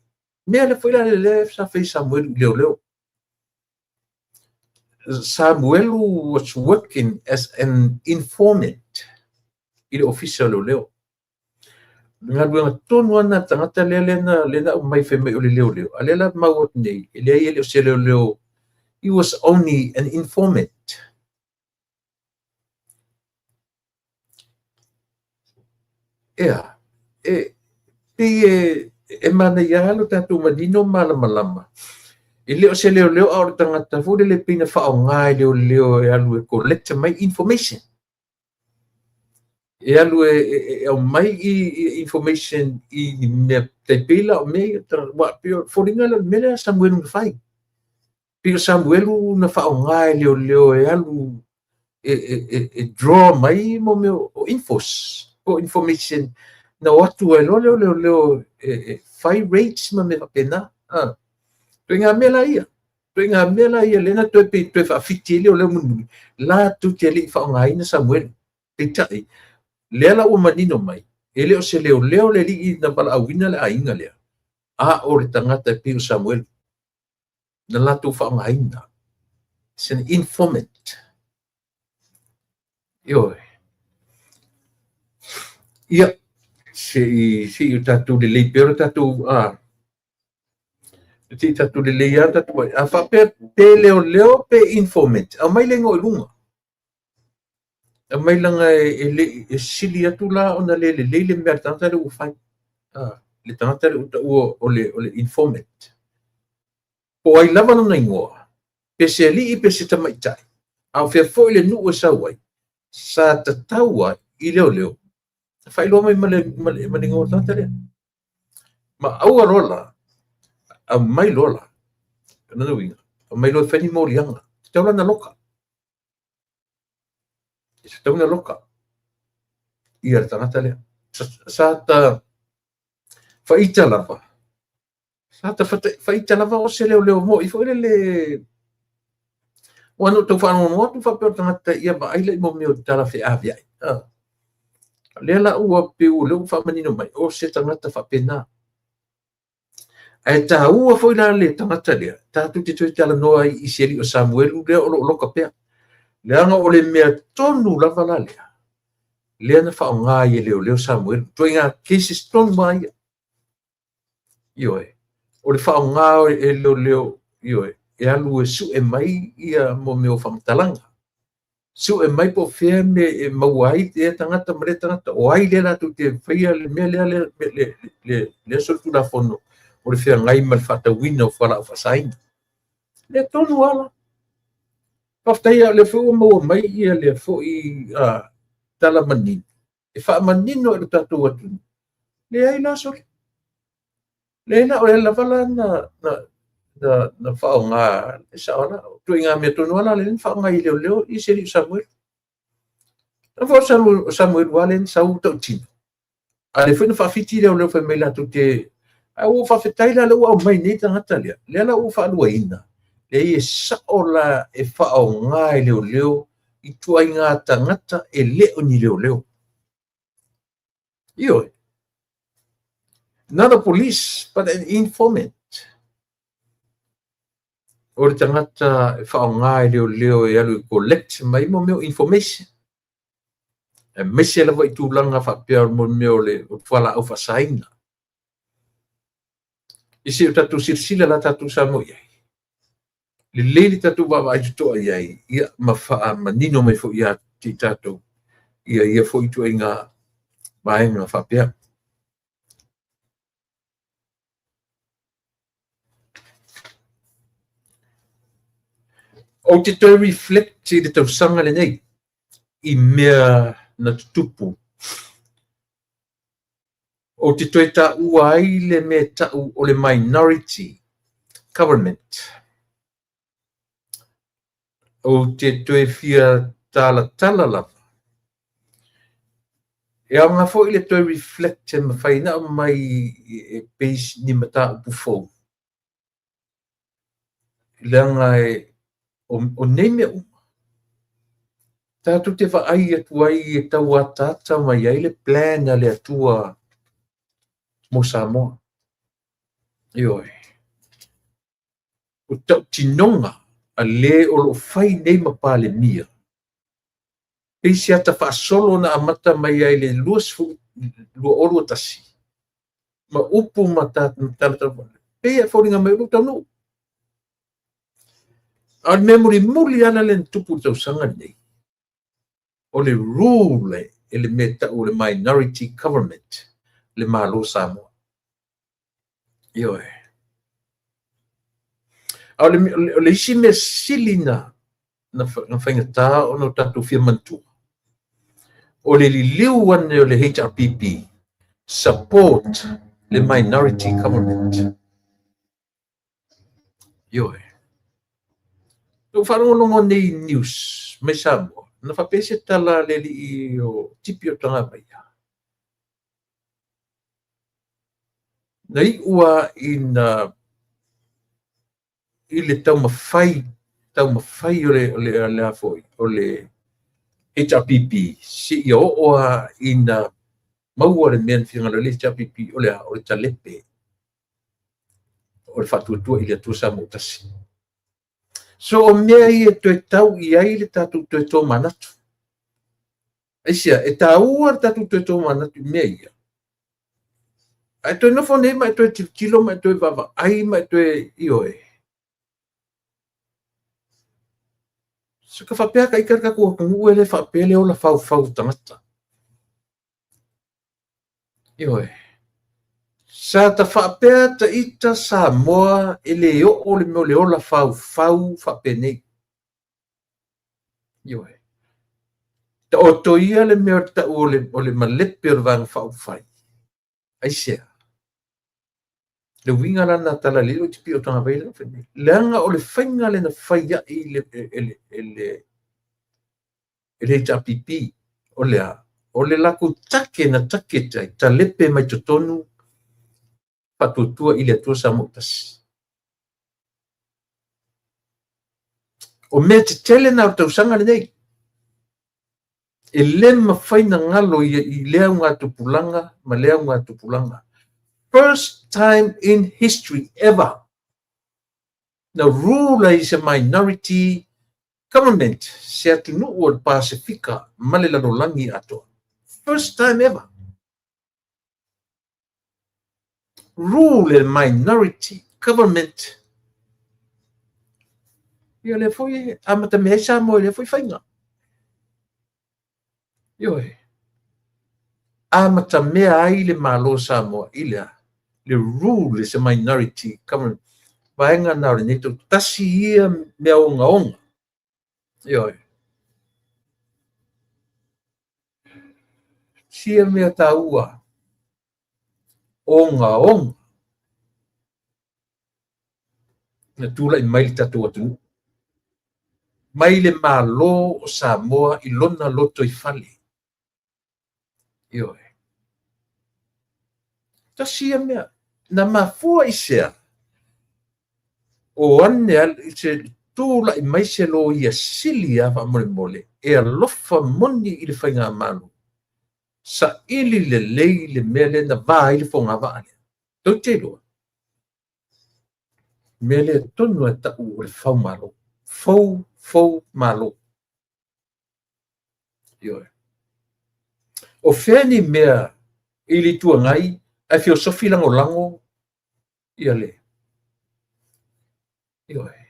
Mea le foi le sa fei Samuel leo. Samuel was working as an informant i le ofisa leo. Nga luenga tonu ana tangata lena umai whemai o le leo. Alela mawat nei, ele o se leo. He was only an informant. Yeah. E mana ia lo tatu madino malama. E leo se leo au tangata fu le pina whao ngai leo e alu e collect mai information. E alu e mai i information i me te pila o me wa pio foringa le mele Samuel no fai. Pio Samuel na whao ngai leo e alu e draw mai mo me o infos o information na watu e leo fai rates ma me pena. Tuinga mela ia lena toe whawhiti leo munu. La tu te li whaongai na Samuel. E tai. Lea la o manino mai. E leo se leo le li na bala awina le ainga lea. O le tangata pio Samuel. Na la tu whaongai na. It's an informant. Ia. Si u tatu le lei pero tatu ti tatu le lei ata tu a fa pe leo pe informant a mai lengo lunga a mai langa e sili atu la ona le mertanta le ufai le tangata le o le informant po ai lava no ingoa pe se li pe se tamai tai a fe foi le nu o sawai sa tataua i leo fai lo mai male ngor tanta le ma au rola a mai lola kana winga a mai lo feni morianga taula na loka taula na loka ia tangata le sa ta faita lava o se leo mo i foi le wano to fa no tu fa per tangata ia ba ai le mo me tala fe avia le la ua pe u le fa manino mai o se tangata fa pena e ta ua foi la le tangata lea ta tu te tui tala noa i seri o Samuel lea o loka pea lea nga o le mea tonu lava la lea na whao ngā i leo Samuel tui ngā cases tonu mai ioe o le whao ngā e leo ioe e alu e su e mai ia mo me o whamatalanga. Su e mai po whea me e mauai te tangata mare tangata o ai le ratu te whaia le mea le sotu la fono o le whea ngai mal whata wina o whala o whasaina. Le tonu ala. Paftaia le whua maua mai ia le fo i tala manino. E wha manino e tatu atu. Le ai la sori. Le na o le la wala na whao ngā e saona. Tui ngā mea tonu ala le whao ngā i leo i seri Samuel. Na whao Samuel wale sau tau tino. A le whena whawhiti leo leo whai la tu te a o whawhetai la leo au mai nei tangata lea. Lea la o whaalua ina. Le i e sao la e whao ngā i leo i tuai ngā tangata e leo ni leo. Ioi. Not a police, but an informant. O le tangata e whao ngā i leo e alu i collect mai mo meo information. E mese lawa i tūlanga whapea mo meo le o whala au whasaina. I se o tatu sirsila la tatu samo iai. Le leili tatu wawa ai tutoa iai. Ia ma wha manino mai fo ia ti tatu. Ia fo i tua i ngā maenga whapea. O te toi reflect i le tau sanga le nei. I mea na tutupu. O te toi ta ua ai le mea tau o le minority government. O te toi fia tala lava. E au ngā fo i le toi reflect e mawhaina o mai e peis ni mata upu fau. Leanga e o nei mea uma. Tātu te whaai atuai e tau atata mai ai le plan a le atua mo Samoa. Ioi. O tau tinonga a le o lo whai nei mapa le mia. Peisi ata whaasolo na amata mai ai le lua olu atasi. Ma upu mata tala. Pea whauringa mai uta no. Al memory muli ana le tupu tau sanga nei. O le rule e le meta o le minority government le malo Samoa. Ioi. O le isi me silina na whaingata o no tatu fia mantua. O le liu ane o le HRPP support le minority government. Ioi. Tu whanongongo nei news mai Samoa. Na whapese tala le li o tipi o tanga mai. Nei ua i le tau mawhai o le afoi, o le HRPP, si o oa ina maua le mean whianga le HRPP o le talepe, o le whatuatua i le atua sa motasi. So o mea i e toi tau i ai le tatu toi tō manatu. Aisia, e tā ua le tatu toi tō manatu mea ia. Ai toi nofo nei mai toi tilo mai toi wawa ai mai toi ioe. So ka whapea ka ikaraka kua kungu ele whapea leo la whau tangata. Ioe. Sa ta whapea ta ita Samoa ele o le meo leo la whau whapea nei. Ioe. Ta o toia le meo ta o le malepe o le vang whau whai. Aisea. Le winga lana tala lilo tipi o tanga veila. Leanga o le whainga le na whaia i le HRPP o lea. O le lako take na take tai. Ta lepe mai totonu patutua i le atua sa motasi. O mea te tele na o tausanga le nei. E le mawhaina ngalo i lea ngā tupulanga, ma lea ngā tupulanga. First time in history ever. The ruler is a minority government. Se atunu o le Pasifika, male lalo langi ato. First time ever. Rule a minority government Ia le foi a mata me sa mo le foi fainga. Yo e. A mata me ai le malo sa mo ile le rule is a minority come vaenga na le neto tasi ia me onga. Yo e. Sia me taua. Onga. Na tula i mai tatu atu. Mai le malo o Samoa i lona loto i fale. Yo e. Tasia mea. Na mafua i sea. O ane i se tula i mai se lo ia sili a mole. E alofa moni i le whainga malu. Sa ili le lei le mea le na vā i le whonga vaane. Tau te loa. Mea le tonu e tau o le whau malo. Fau malo. Yo e. O wheni mea i li tua ngai, ai filosofi lango ia le. Yo e.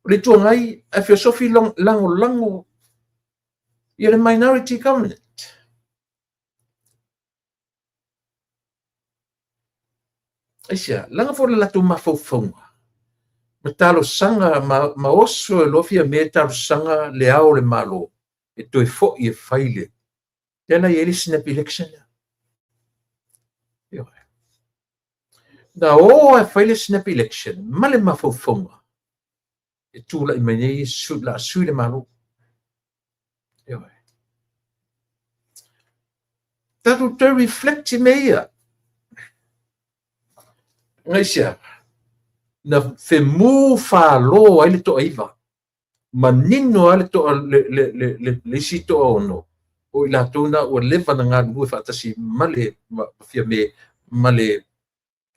Le tua ngai, ai filosofi lango ia le minority government. Aisia, langa fo le latu mafaufaunga. Ma talo sanga, ma oso e lofia me talo sanga le ao le malo. E toi fo i e faile. Tēnā i eli snap election. Yo e. Da o e faile snap election, ma le mafaufaunga. E tūla i manei la sui le malo. Yo e. Tatu te reflect i meia. Ngaisia, na femu whālo ai le toa iwa. Ma nino ai le toa le si toa ono. O i la tōna o lewa na ngā ngue whaatasi male fia me male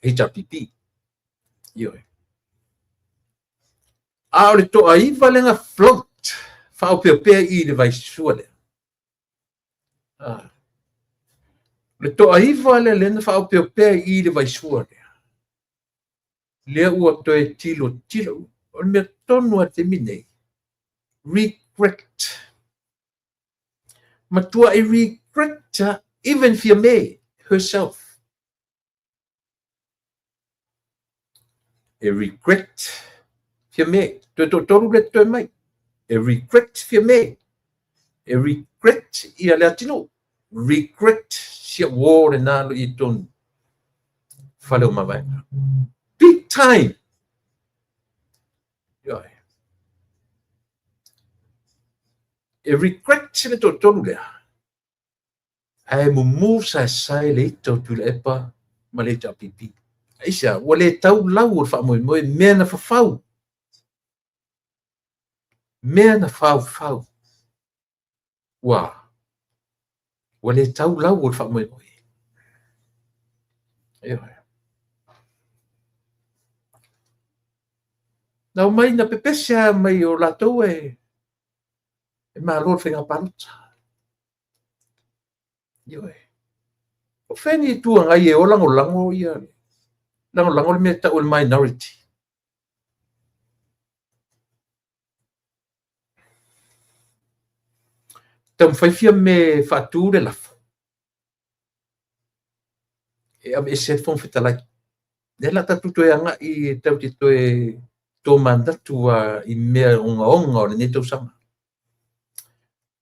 HRPP. Yo e. A o le toa iwa le nga float. Whao pia i le vai sua le. Le toa iwa le na whao pia i le vai sua le. Lea ua toe tilo. O mea tonu a te minei. Regret. Matua I regret even Fia May herself. A regret Fia May. Toru le toe mai. A regret Fia May. A regret ia le atino. Regret sia wore nalo I tonu. Fale o mawai. Big time. Yoi. E regret le tonu lea. Ai mumu sai le ito tu le epa ma le tapipi. Aisa, wale tau lau o whamoe mea na whawhau. Mea na whau. Wa. Wale tau lau o whamoe. Yoi. Nau mai na pepesia mai o latou e malo whenga paruta. Yoi. O wheni tua ngai e o lango ia. Lango le mea tau le minority. Tam whaifia me whatu le lafo. E am e se fong whitalai. Nela tatu toe anga I tau te toe tō mandatu I mea onga o le neto sama.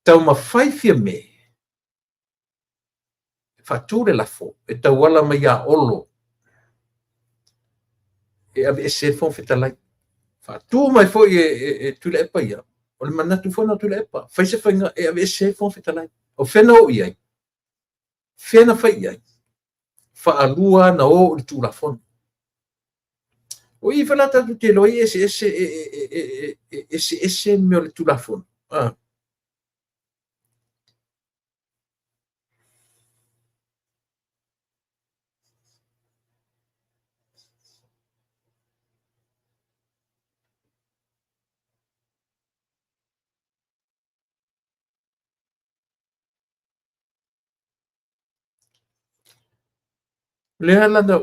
Tau ma whaifia me whatu le lafo. E tau wala mai a olo. E am e se fong whitalai. Whatu mai fo e tula epa ia. O le manatu fona tula epa. Whaise whainga e am e se fong whitalai. O whena o iai. Whena whai iai. Whaalua na o le tūla fona. O I whanata tu te loi ese me o le tūla fona. Lea lana,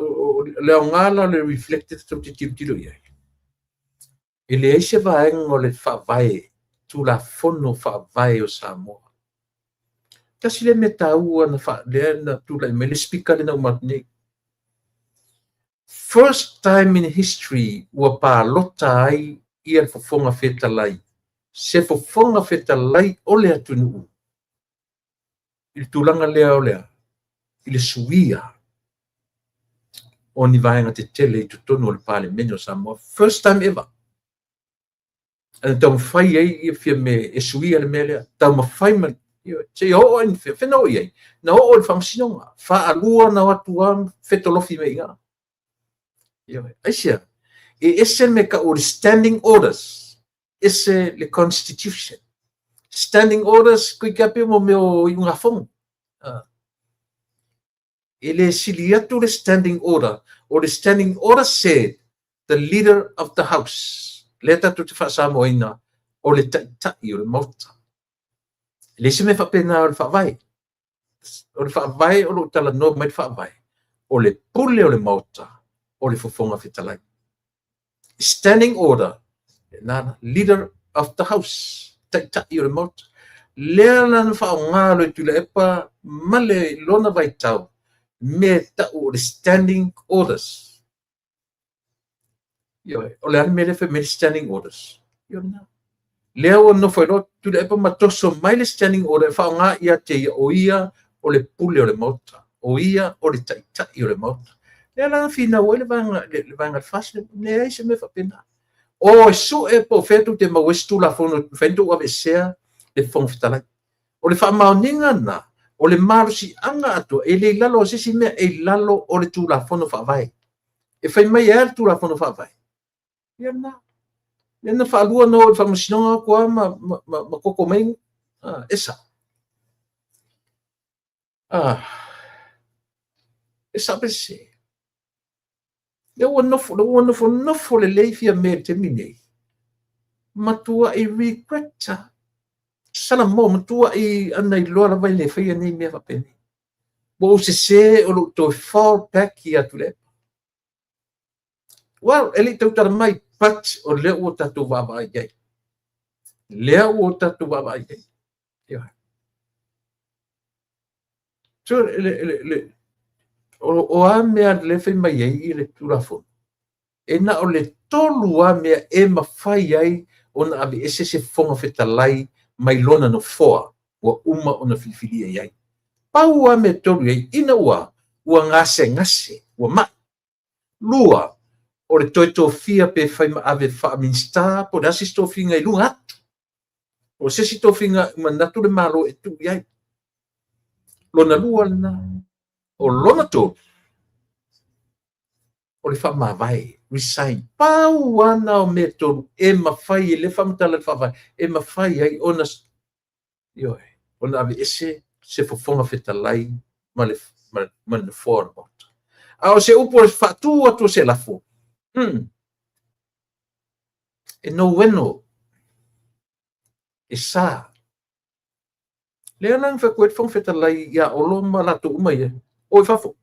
lea ngala le reflected tau te tiro iai. E le se vaenga o le whaavae, tulafono whaavae o Samoa. Kasi le me taua na whaadea na tula me le speaker le na umatne. First time in history ua pālota ai ia le fofonga whetalai. Se fofonga whetalai o le atunu. I le tūlanga lea o lea. I le suia. O ni vaenga te tele i tutono o le pāle mene o Samoa. First time ever. Ana tau mawhai ai ia fia me e suia le mea lea. Tau mawhai man. Te o en whenau iai. Na o le whamsinonga. Wha alua na watu am whetolofi me inga. Aisia. E ese me ka o le standing orders. Ese le constitution. Standing orders kui kape mo me o iunga fonga. Ele sili atu le standing order. Or the standing order said the leader of the house. Leta tu te whaasamoina o le taitai o le mauta. Le se me whapena o le whaavai. O le whaavai o le tala no mai whaavai. O le pule o le mauta. O le fofonga whetalai. Standing order. Leader of the house. Taitai o le mauta. Lea lana whaonga lo tula epa male lona vai tau. Me tau the standing orders. O le me le me standing orders. Lea o no foi lo tu le pa matoso mai le standing order fa nga ia te o ia o le pule o le mota. O ia o le tai o le mota. Lea la fina o le vanga fast ne se me fa pena. O su e po fetu te ma westu la fono fento o vesea le fon fitala. O le fa maoninga na o le maru si anga atu, e le lalo sisi mea e lalo o le tulafono whaavai. E whai mai e tulafono whaavai. Iana whaalua no o le whamasinonga kua ma koko mai. Esa. Esa pese. Le ua nofo le leifia me te minei. Matua i regretta. Sana mo matua i ana i loa vai le whaia nei mea whapene. Bo se o lo to fall back i atu le. Well, eli tau tara mai pat o le ua tatu wawa iai. Lea ua tatu wawa iai. So, o a mea le whai mai ai i le turafo. E na o le tolu a mea e mawhai ai o na avi ese se fonga whetalai mai lona no foa ua uma ona filifili ai ai. Pau a me tolu ai ina ua ngase, ua mai. Lua, o le toi tofia pe whai ma ave wha minsta, po nasi stofinga i lunga atu. O se si tofinga manatu le malo e tu iai. Lona lua na, o lona tolu. O le wha mawai, resign. Pau ana o me tolu, e mawhai, e le whamatala le whawai, e mawhai ai ona ona ave ese se fofonga whetalai ma le fōra mota. A o se upo le whatu atu se lafo. E no weno. E sa. Lea nang whakuet whong whetalai ia olo ma lato umai e. O i whafo.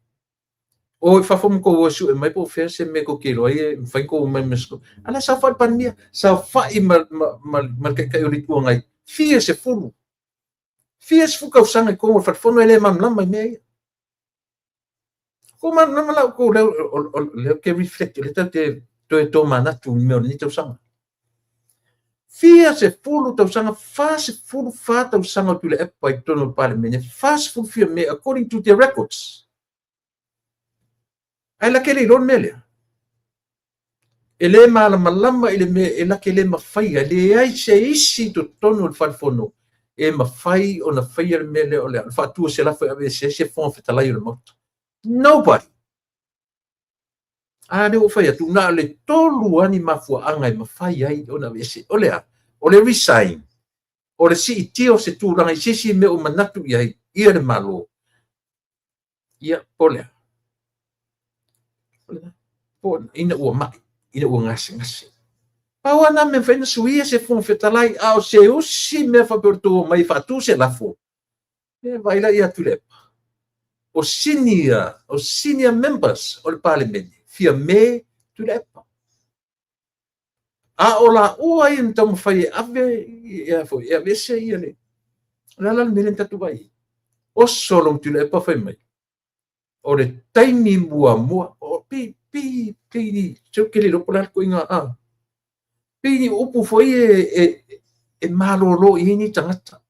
O i whafo mko ua su e mai po whea se me ko kilo ai e whainko umai mesko. Ala sa whai pania. Sa whai ma kai o ritua ngai. Fia se fulu. Fia se fuka usanga i kongo whatfono e le mamlama i mea ia. Ko man namala ko leo ke reflect le te to manatu me ni te usanga. Fia se fulu tau sanga fa se fulu fa tau sanga tu le epa i tono pale mene fa se fulu fia me according to their records. Ai la kele lon mele. Ele mala malama ile me ela kele mafai ele ai se isi to tono le falfono e mafai ona fai mele ole fa tu se la fa ave se fon fetala yo le moto. Nobody. Ne o fai atu na le tolu ani mafua anga i mafai ai ona vese. Ole resign. Ole si itio se tu ranga i sisi me o manatu iai. Ia le malo. Ia polea. Ina ua mai. Ina ua ngase. Pau ana me whaina suia se fon fetalai au se usi me whaperto mai whatu se lafo. E vaila ia tulepa. O senior members o le parliament fia me tulepa. a ola ua i ntam fai ave ia fo ia vese ia le la melen tatu vai o solo tu le pa fai mai o le taimi mua o pi ni tau ke le lo pola ko inga a pi ni upu foi e malolo i ni tangata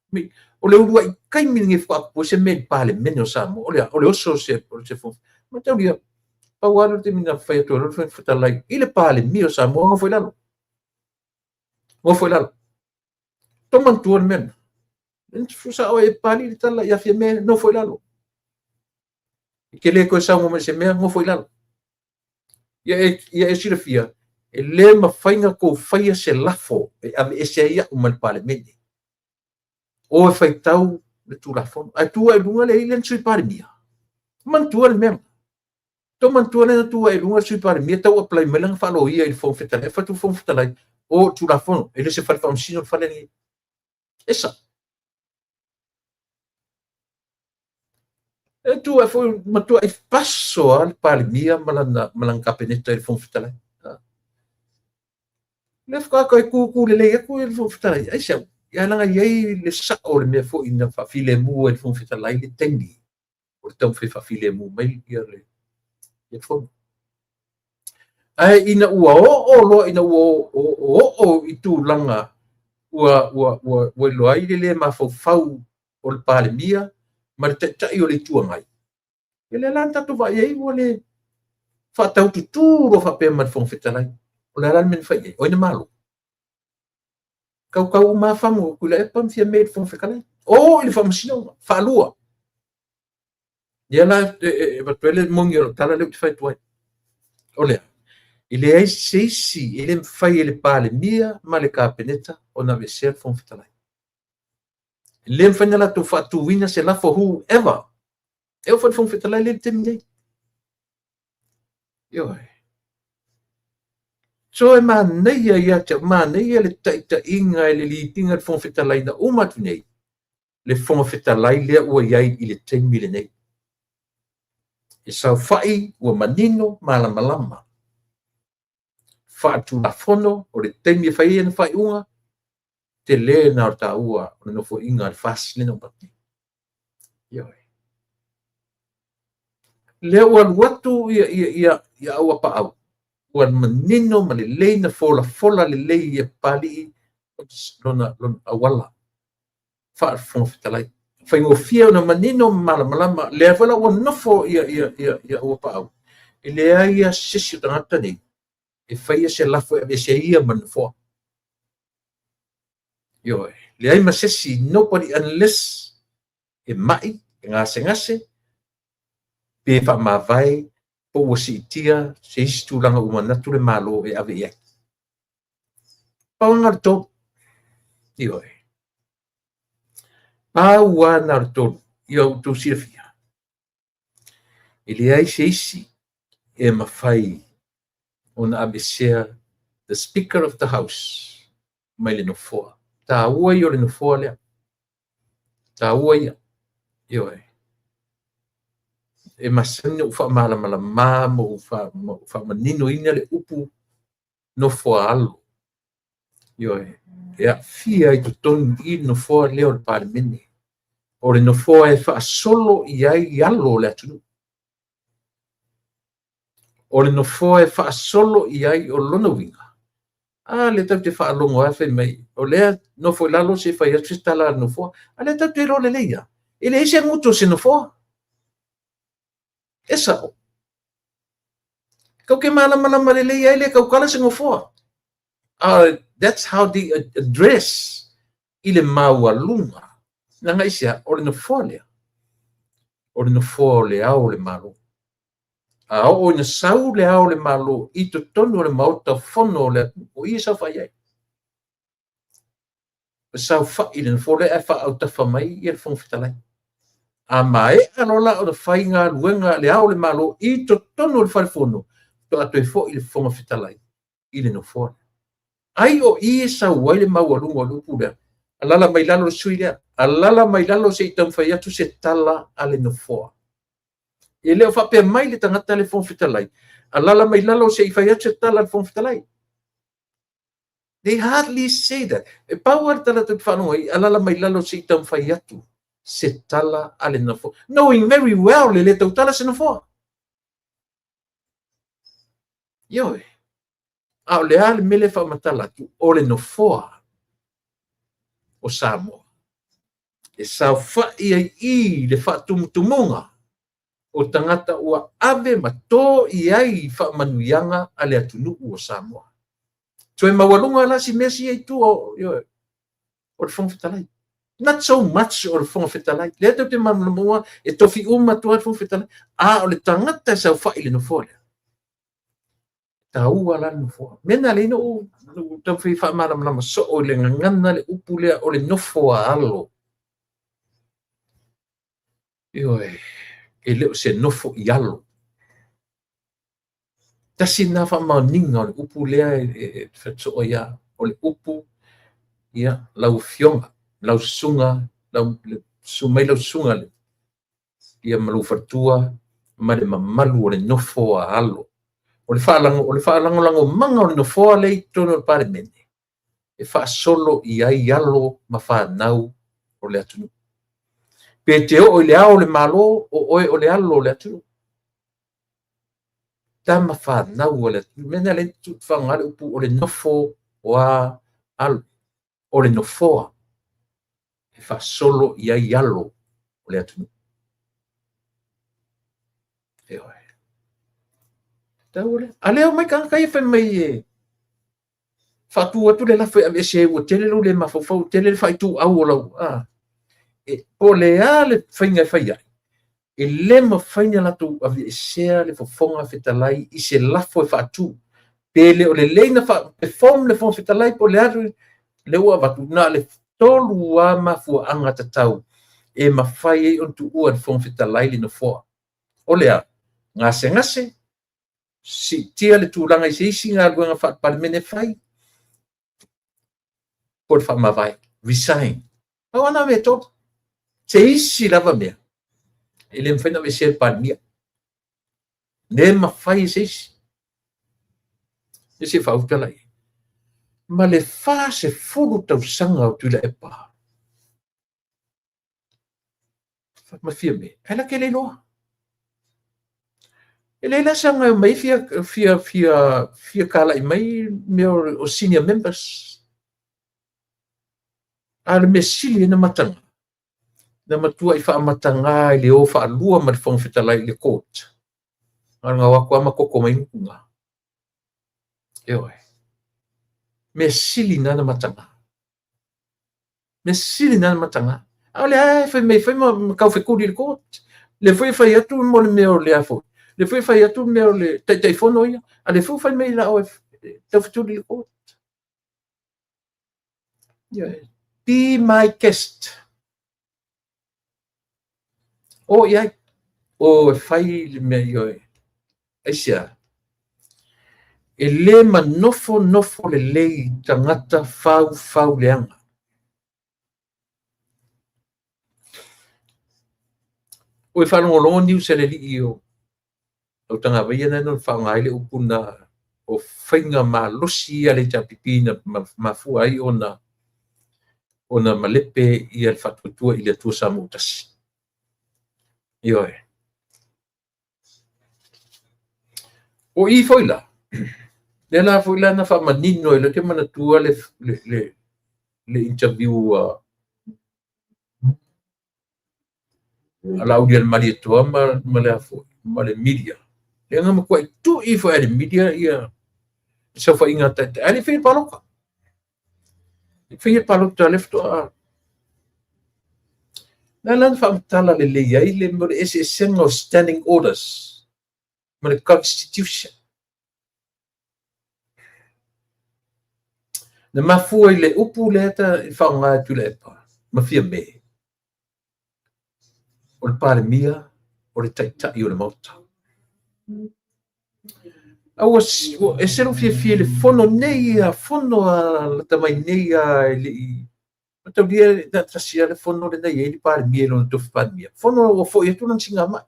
o le ua i kai mi ngi fa po se me pale menyo sa mo o le oso se fo ma tau dia pa wala te mina fai to lo fa talai ile pale mio sa mo ngo foi lalo to man tuan men fusa o e pali le tala ia fia me no foi lalo ke le ko sa mo me se me ngo foi lalo ia e sira fia e le mafainga ko faia se lafo e ave e se ia o mal pale meni o e fai tau le tu lafo a tu e lunga le ilen sui pare mia man tu le mem to man tu le tu e lunga sui pare mia tau apply melang fa lo ia il fon fetale fa tu fon fetale o tu lafo e le se fa un sino fa le esa e tu e foi ma tu e passo al pale mia malang capenetta il fon fetale le fa ko ku le ku il fon fetale ai se ia langa iai le sa o le mea fo ina fa file mu e fon fetale le tengi o tau fe fa file mu mai ia le ia fo ai ina ua o lo ina o i tu langa ua lo ai le ma fau o le pale mia ma le tai o le tua ngai ele lan tatu va ye o le fa tau tu ro fa pe ma fon fetalai o le lan men fa ye o ina malo kau ma fa mo ku le pam fia me fon fetalai o il fa msino fa lua ia la va tele mongi tala le fa tu o le ele ai seisi ele fai ele pale mia ma le capeneta ona ve ser fon fetalai le fanya la tu fa tu wina se la for whoever eu fon fetalai le temye yo so e maneia ia te maneia le taʻitaʻiga e le litinga le fonga fetalai na uma atu nei le fonga fetalai lea ua iai i le taimi lenei e saufaʻi ua manino malamalama faatulafono o le taimi e faia na faaiʻuga te lē na o tāua o le nofoʻiga a le fasi lena umati ioe lea ua alu atu ia aua paau ua manino ma lelei na folafola lelei ia palii lona auala faafofoga fetalai faigofia ona manino malamalama lea vala ua nofo ia ua paau e lea ia sesi o tagata nei e faia se lafo e se ia manofoa ioe leai ma sesi nobody unless e maʻi e gasegase pe faamavae po ua siitia se isi tulaga uma natu le malo e ave i ai pauaga le tolu ioe paua na le tolu ia outou silafia e leai se isi e mafai ona avesea the speaker of the house mai le nofoa tāua ia o le nofoa lea tāua ia ioe e masani o faamalamalama mo faamaninoina le upu nofoa alo ioe e aʻafia i totonu i nofoa lea o le palemene o le nofoa e faasolo i ai i alo o le atunuu o le nofoa e faasolo i ai o lona uiga a le tau te faalogo afe mai o lea nofo i lalo se fai atu se tala le nofoa a le tau te lo leleia e leai se agutu o se nofoa e saʻo kau ke malamalama lelei ai le kaukala se gofoa that's how they address i le maualuga nagai sea o le nofoa lea o le nofoa o le ao o le malo a o ina sau le ao le malo i totonu o le maotafono o le atu o ia saufai ai saufaʻi le nofoa lea e faautafa mai ia le fogafetalai a maeʻa lola o le faiga aluega le ao le malo i totonu o le falefono to atoe foʻi le fogafetalai i le nofoa ai o i sau ai le maualuga o le upu lea alala mai lalo le sui lea alala mai lalo seʻi taumafai atu se tala a le nofoa e lea o faapea mai le tagata le fogafetalai alala mai lalo seʻi fai atu se tala le fogafetalai They hardly say that. E power tala te whanua i alala mai lalo si tam whai atu. Se tala ale na fo. Knowing very well le tau tala se na fo. Yo. A le ale mele wha matala tu ole no foa o Samoa. E sa whai ai I le wha tumutumunga o tangata ua ave ma tō I ai wha manuianga ale atunu o Samoa. So e mawalunga la si mesi ai tu o le whongwhetalai. Not so much o le whongwhetalai. Lea tau te mamlamua e tofi uma tu o le whongwhetalai. A o le tangata e sa whai le no fōle. Taua la no fōa. Mena le ino o tau whi wha maramlama so o le ngangana le upu lea o le nofo a alo. Ioe, e leo se nofo I alo. Tasi na wha maoninga o le upu lea e whetso o ia. O le upu, ia, lau fionga, lau sunga, lau sumai lau sunga le. Ia malu fatua, ma le mamalu o le nofo a alo. O le whaalango lango manga o le nofo le I tono le pare mene. E wha solo I ai alo ma whanau o le atunu. Pe te o le ao le malo o oe o le alo le atunu. Tama whanau o le atunu. Mena le tu whangare upu o le nofo wa alo. O le nofoa. E wha solo I ai alo o le atunu. E oe. Taule. A leo mai kankai whai mai e. Whatu atu le lawhi a se ua tele lo le mawhawhau tele le whai tu au o lau. E po le a le whainga whai ai. E le ma whainga latu a vi e sea le whawhonga whetalai I se lafo e whatu. Pele o le leina e whom le whonga whetalai po le aru le ua watu na le tolu a mafua anga tatau. E ma whai e on tu ua le whonga whetalai le no whoa. O le a, ngase. Si tia le tūranga I se isi ngā luenga wha parimene whai. Por wha mawai. Resign. Au ana me tō. Se isi lava mea. E le mwhaina me se parimia. Ne ma whai se isi. E se whautalai. Ma le wha se furu tau sanga o tula e pā. Ma fia me. Ela ke le loa. E leila sanga mai fia kala I mai me o senior members. Ale me sili na matanga. Na matua I wha matanga I le o wha alua ma le whangwhetalai le court. Nga wako ama koko mai nukunga. Eoi. Me sili na matanga. Me sili na matanga. Ale ai whai ma kau whekuri le court. Le whai atu mo le meo le afo. Le whai atu mea le taifono ia. A le whai mei la o tau wheturi le court. Be my guest. O iai. O whai le mea ioi. Aisia. E le ma nofo le lei tangata whau leanga. O e whanongolongo niu se le li I o. O tanga waia nai no whaongai le upuna o whainga ma losi ale tapipina ma fuai ona malepe I al whatutua I le tua samutasi. Ioe. O I foila. Le la foila na wha manino le te mana tua le interview ala udia le mali tua ma le afo, ma le media. Le ngama kua I tu I fo le media ia sa fa inga tata. Ale fai paloka. Fai paloka lefto a. Na lan fa tala le ia le mo ese sengo standing orders. Ma le constitution. Na mafua I le upu le ta fa nga tu le pa. Ma fia me. O le pare mia o le taita I o le mauta. Awa e sero fia le fono nei a fono a tamai nei a le Mata dia na trasia le fono le nei ele pare mia no to fa mia. Fono o fo e tu nan singa mai.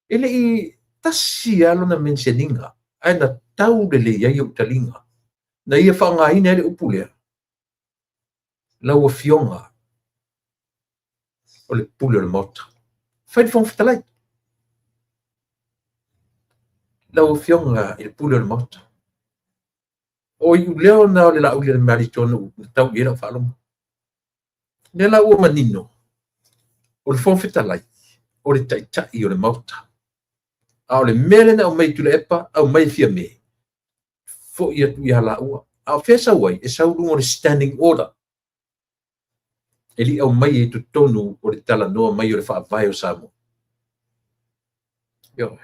Ele I tasia lo na menseninga. Ai na tau le ia I o talinga. Na ia whaangaina ele upu lea. Lau a fionga. O le pule o le mota. Whai le whangwhitalai. Lau a fionga i le pule o le mota. O i leo na o le lau le maritonu tau i la whalonga. Ne lau o manino. O le whangwhitalai. O le taitai o le mota. A o le mele na o mai tule epa, au mai fia me. Fo ia tu ia la ua. A o fesa wai, e sau lungo le standing order. E li au mai e tu tonu o le tala noa mai o le whaavai o Samoa. Yo.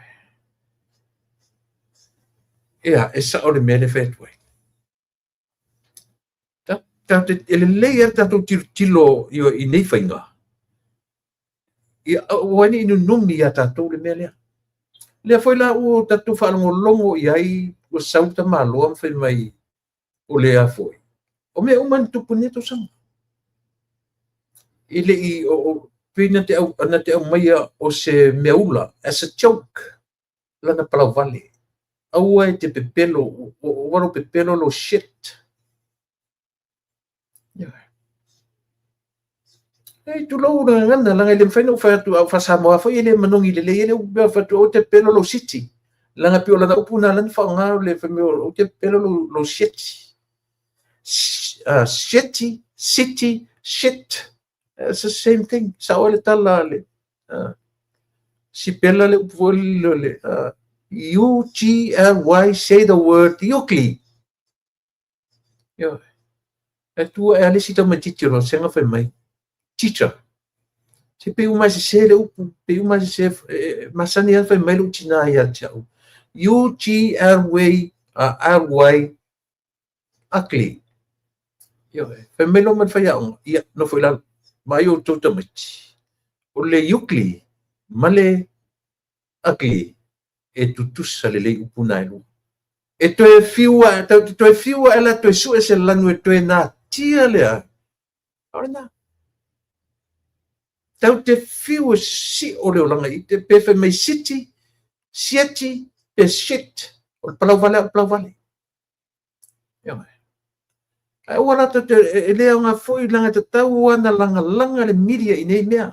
Ea, e sa o le mele whetwai. Ta te ele lei er tatou tilo i nei whainga. Ia wani inu numi ia tatou le mele. Lea foi la o tatou whalongo longo i ai o sauta maloa mwhai mai o lea foi. O mea uman tupu neto sama. Ile i o pina te au mai o se meula as a joke. Lana palau vale. Aua e te pepelo, o waro pepelo lo shit. Ei, tu lau na ngana langa ile mwhaina u whaatu au whasamoa fo ile manongi le ile u bea whaatu o te pelo lo city. Langa pio lana upu na lani whaongaro le whameo o te pelo lo shit. Shitty, city, shit. It's the same thing. Sa ole tala le. Si pela le upu le. UGLY, say the word Yukli. Yo. E tua e alisi tau mai titiro, senga whai mai. Teacher. Se pe uma se le upu, pe uma se masani an whai mai lu tina ia tau. UGLY, Akli. Yo. Whai mai lo man whai aonga. Ia, no whai la. Mai o tota mati. O le Yukli, male Akli. E tutusa le lei upu nai lu. E toe fiua ela toe su e se lanu e toe nā tia lea. Ora nā. Tau te fiua si o leo langa i te pefe mai siti, sieti, pe shit. O le palau vale. Ia mai. Ai ua rata te e lea ngā fwoi langa te tau ana langa le media i nei mea.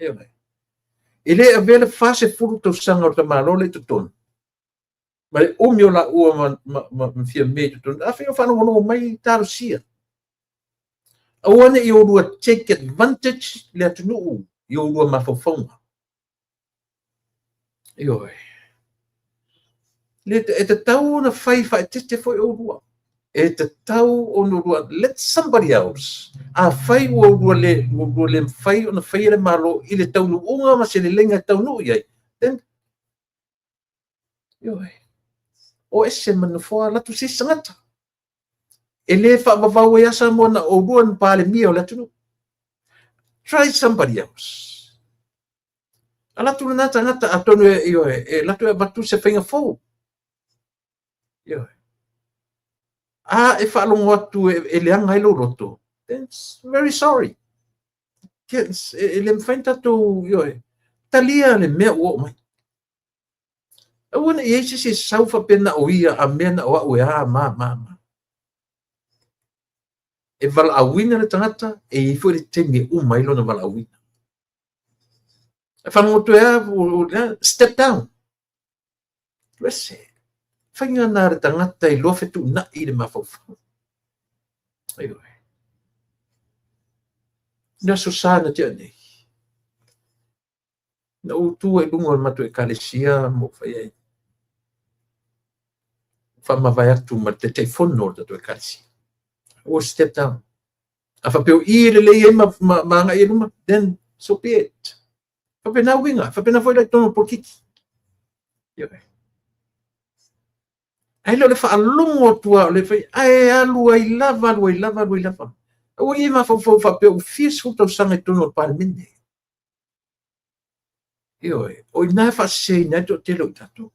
Ia mai. E lea vele fase furu tau sanga o ta malole te tonu. Mai umio la ua ma fia me te tonu. A fia whanongono mai taro sia. Awane i o rua take advantage le atunu i o rua mawhawhaunga. Ioi. Le e te tau na whai te foi o rua. E te tau o no rua, let somebody else. A whai o rua le whai o na whai le malo i le taunu unga ma se le lenga taunu iai. Then, ioi. O ese manu fua latu si sangata. E le whaavavau e asa mo na o rua na pāle mia o le atunu. Try somebody else. Alatu na ngata atonu e latu e batu se whainga fau. Ioi. E whaalongo atu e leanga ilo roto. That's very sorry. Yes, e le mwhainta tu, ioi. Talia le mea ua mai. Awana i eisi se saufa pena o ia a mea na o au e ma. E vala awina le tangata, e i fwere temi umai lo na vala awina. E whanongoto step down. Wese. Whainga nā re tangata i loa whetu na i le mawhawhau. Aioi. Nā susana tia nei. Na utua i lunga matu e kalesia mo whai. Whamawai atu ma te teifono tatu e kalesia. Or step down. A whapeo i le lei e maanga i luma, then so be it. Whapena winga, whapena whai lai tono polkiki. Ioi. Ai lo le whaalongo tua, le whai, ai alua i lava. O i ma whapeo fierce hutau sanga i tono parmene. Ioi, o i nai whaasei nai to tele o tatu.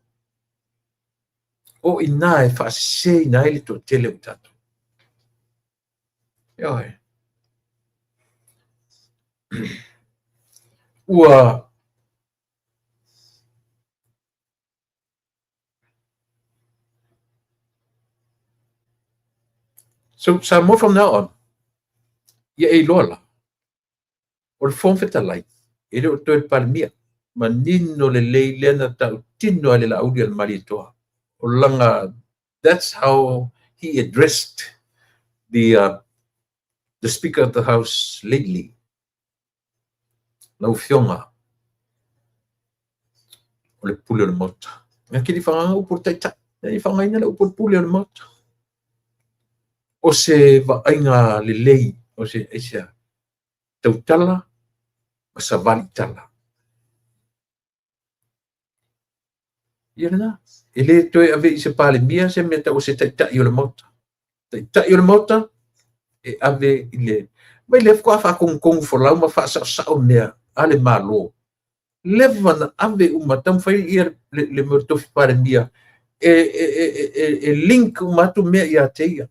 O i nai whaasei nai le to tele o tatu. Ioi. Ua So some more from now on, ia e lola. O le fong fetalai, e le o toi palmia, ma nino le leile na tau tino ale la audi al maritoa. O langa, that's how he addressed the Speaker of the House lately. Lau fionga, o le pule o le mota. Nga ki li whanganga upur taita, li whangaina le upur pule o le mota. O se vainga le lei, o se esia, tautala, o sa valitala. Ia na, ele toi ave i se pale mia se meta o se taita i o le mota. Taita i o le mota, e ave i le, mai le fkua wha kong folau ma wha sao mea, ale malo. Lewa na ave umatam whai ia le murtofi pale mia, e link umatu mea ia teia.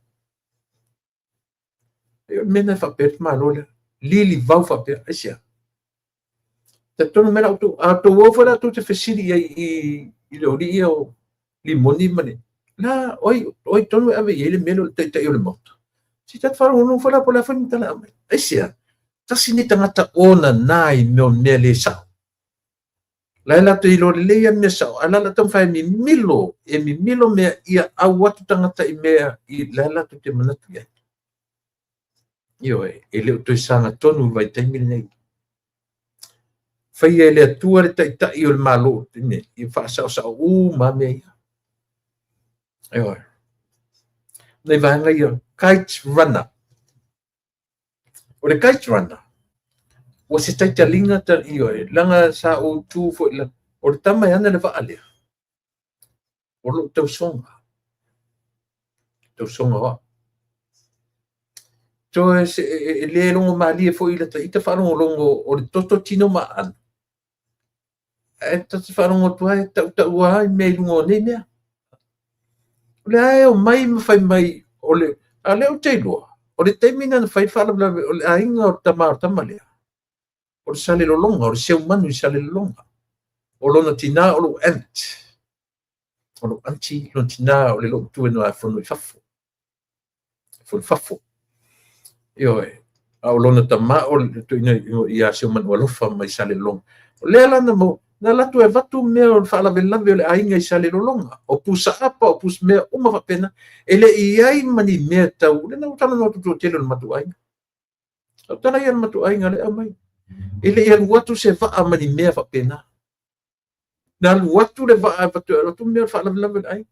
Mena whapet malo le, lili vau whapet, esia. Te tono mena auto wofara tu te whesiri i le ori ia o limoni mane. La, oi tono ave i ele melo te i o le mota. Si tat whara unu whara po la whanitala ame. Esia, tasi ni tangata ona nai meo mea le sao. Lai lato i lo leia mea sao, ala la tam whai mi milo mea ia au watu tangata i mea i lai lato te manatu ia. Io e leo toi sanga tonu vai taimile nei. Fai e le atua le tai o le malo, i whaasao sao ma mea ia. Io nei vanga ia, kite runner. O le kite runner, o se tai talinga ta io langa sa o tu fo la, o le tama yana le vaalea. O lo tau songa wa. So le longo mali e fo ila ta ita whanongo longo o le toto tino ma an. E tati whanongo tua e tau ua i mei lungo nei mea. O le ae o mai ma whai mai o le, a leo teilua. O le teimina na whai whala o le ainga o tama lea. O le sale lolonga, o le seu manu i sale lolonga. O lona tina o lo ant. O lo anti, lona tina o le lo tue no a whanu i fafo. Whanu fafo. Io a lona tama o tuina i a seu manu alofa mai sale long. O le alana mo na latu e vatu mea o whaala velave o le ainga i sale longa. O pusa apa, o pus mea uma whapena. E le i ai mani mea tau. Le na utana no tutu telo na matu ainga. O tana ian matu ainga le amai. E le ian watu se vaa mani mea whapena. Na watu le vaa vatu e rotu mea o whaala velave le ainga.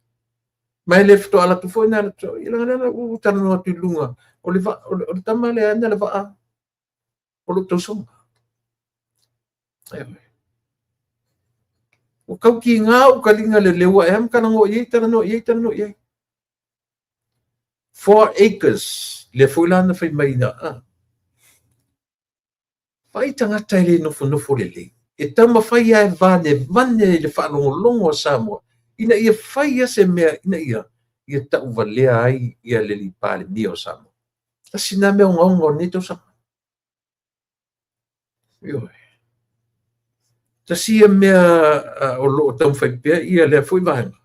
Mai le fito ala tu foi na le to ila ngana utana no atu lunga. O le tama le ana le vaa. O lo tau songa. O kau ki ngā o kalinga le lewa e ham kana ngo iei tana no iei. 4 acres le fuilana fai mai na. Fai tangata le nofo le le. E tama fai ai vane le whalongo Samoa. Ina ia fai se mea, ina ia tau valea ai ia le li pale mia o Samoa. Tasi na mea ngongo nito sa. Io. Tasi ia mea o loo tau fai pia ia le fui vahanga.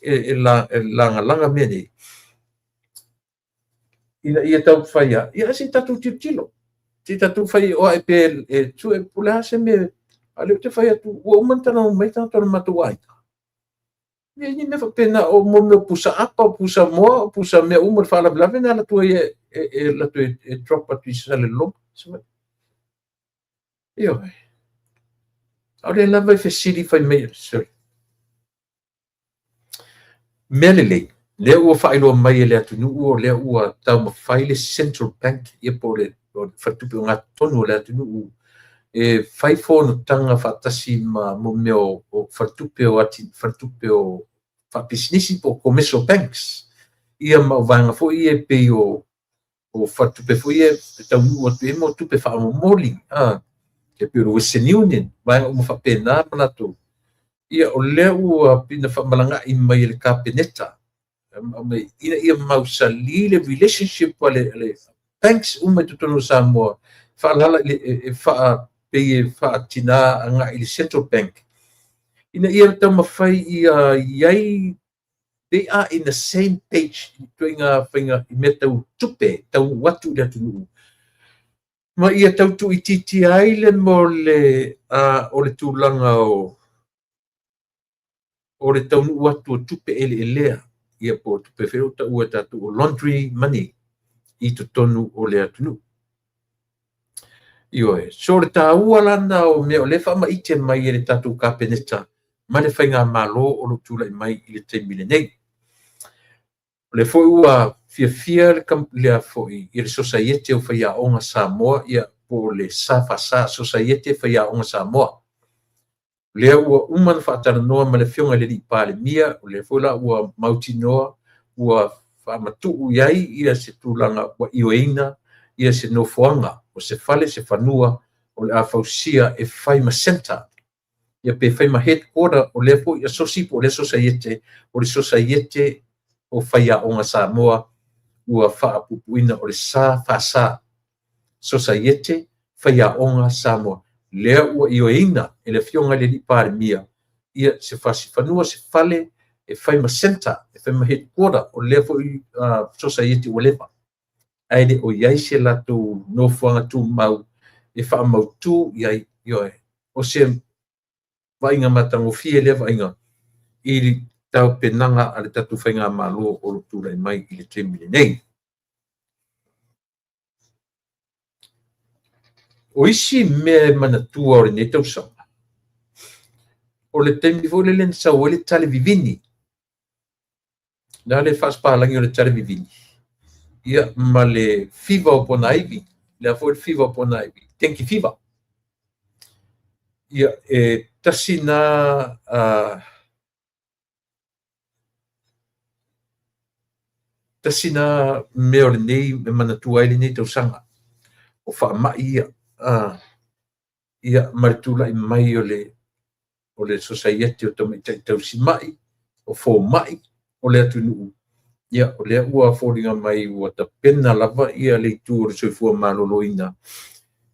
E langa mea nei. Ina ia tau fai ia. Ia si tatu tilo. Si tatu fai o e pe e tu e pula se me. Ale te fai atu. Ua umantana o mai tana matu waita. Ni me pena o mo me pusa apa pusa mo pusa me umur fala blave na la tu la tu e drop atu sale lo io ora la vai fesiri fai me sorry melele le o fai lo mai le atu nu o le o ta mo fai le central bank e pole fatu pe nga tonu le atu nu e fai fo no tanga fatasi ma mo me o fatu pe o ati fatu pe o fa business po commercial banks ia ma vanga fo ia pe o fatu pe fo ia ta u o te mo tu pe fa mo moli ke pe o Western Union vai mo fa pena na tu ia o le u pina fa malanga i mai le capeneta ia mau sali le relationship le banks uma tu no Samoa fa la fa pe fa tina nga i central bank ina ia tama fai ia iai they are in the same page tuinga whainga I mea tau tupe, tau watu le tunu. Ma ia tau tu I titi ai le mo le o le tūlanga o le tau nu watu o tupe ele elea. Ia po tupe whero ta ua tatu o laundry money I to tonu o le atunu. Ioe, so le tā ua lana o mea o le wha ma ite mai le tatu ka peneta, ma le whainga malo o lo tūla I mai I le teimile nei. Le foi ua fia le foi I le society o whaia onga Samoa, ia po le sa society whaia onga Samoa. Lea ua umana whaatara noa ma le whionga le li pāle mia, o le foi la ua mauti noa, ua whaamatu iai ia se tūlanga wa ioeina, ia se nofoanga, o se fale se whanua, o le a fausia e whaima center, ia pe whaima headquarter o le foi, ia sosipo o le society, o le society o whaia onga Samoa, ua whaapupuina o le sa society whaia onga Samoa. Lea ua ioeina e le whionga le li pāre mia, ia se whanua se fale e whaima center, e whaima headquarter o le foi society o lewa. Aile o iai se lato nofuanga tu mau, e whaamau tu iai ioe. O se vainga matango fie le vainga, I tau penanga ale tatu whainga malo o lo tūrai mai I le temile nei. O isi mea manatua o le nei tausanga. O le temile fo le lena sau o le tale vivini. Na le whaspahalangi o le tale vivini. Ia ma le fiva o pona iwi, le a fo le fiva o pona iwi, tenki fiva. Ia tasina mea o le nei me manatua ele nei tausanga. O whaamai ia. Ia maritula I mai o le society o tamaitai tausi mai, o fō mai, o le atunuu. Ia o lea ua fōringa mai ua ta pena lava ia le tu o le soifua maloloina.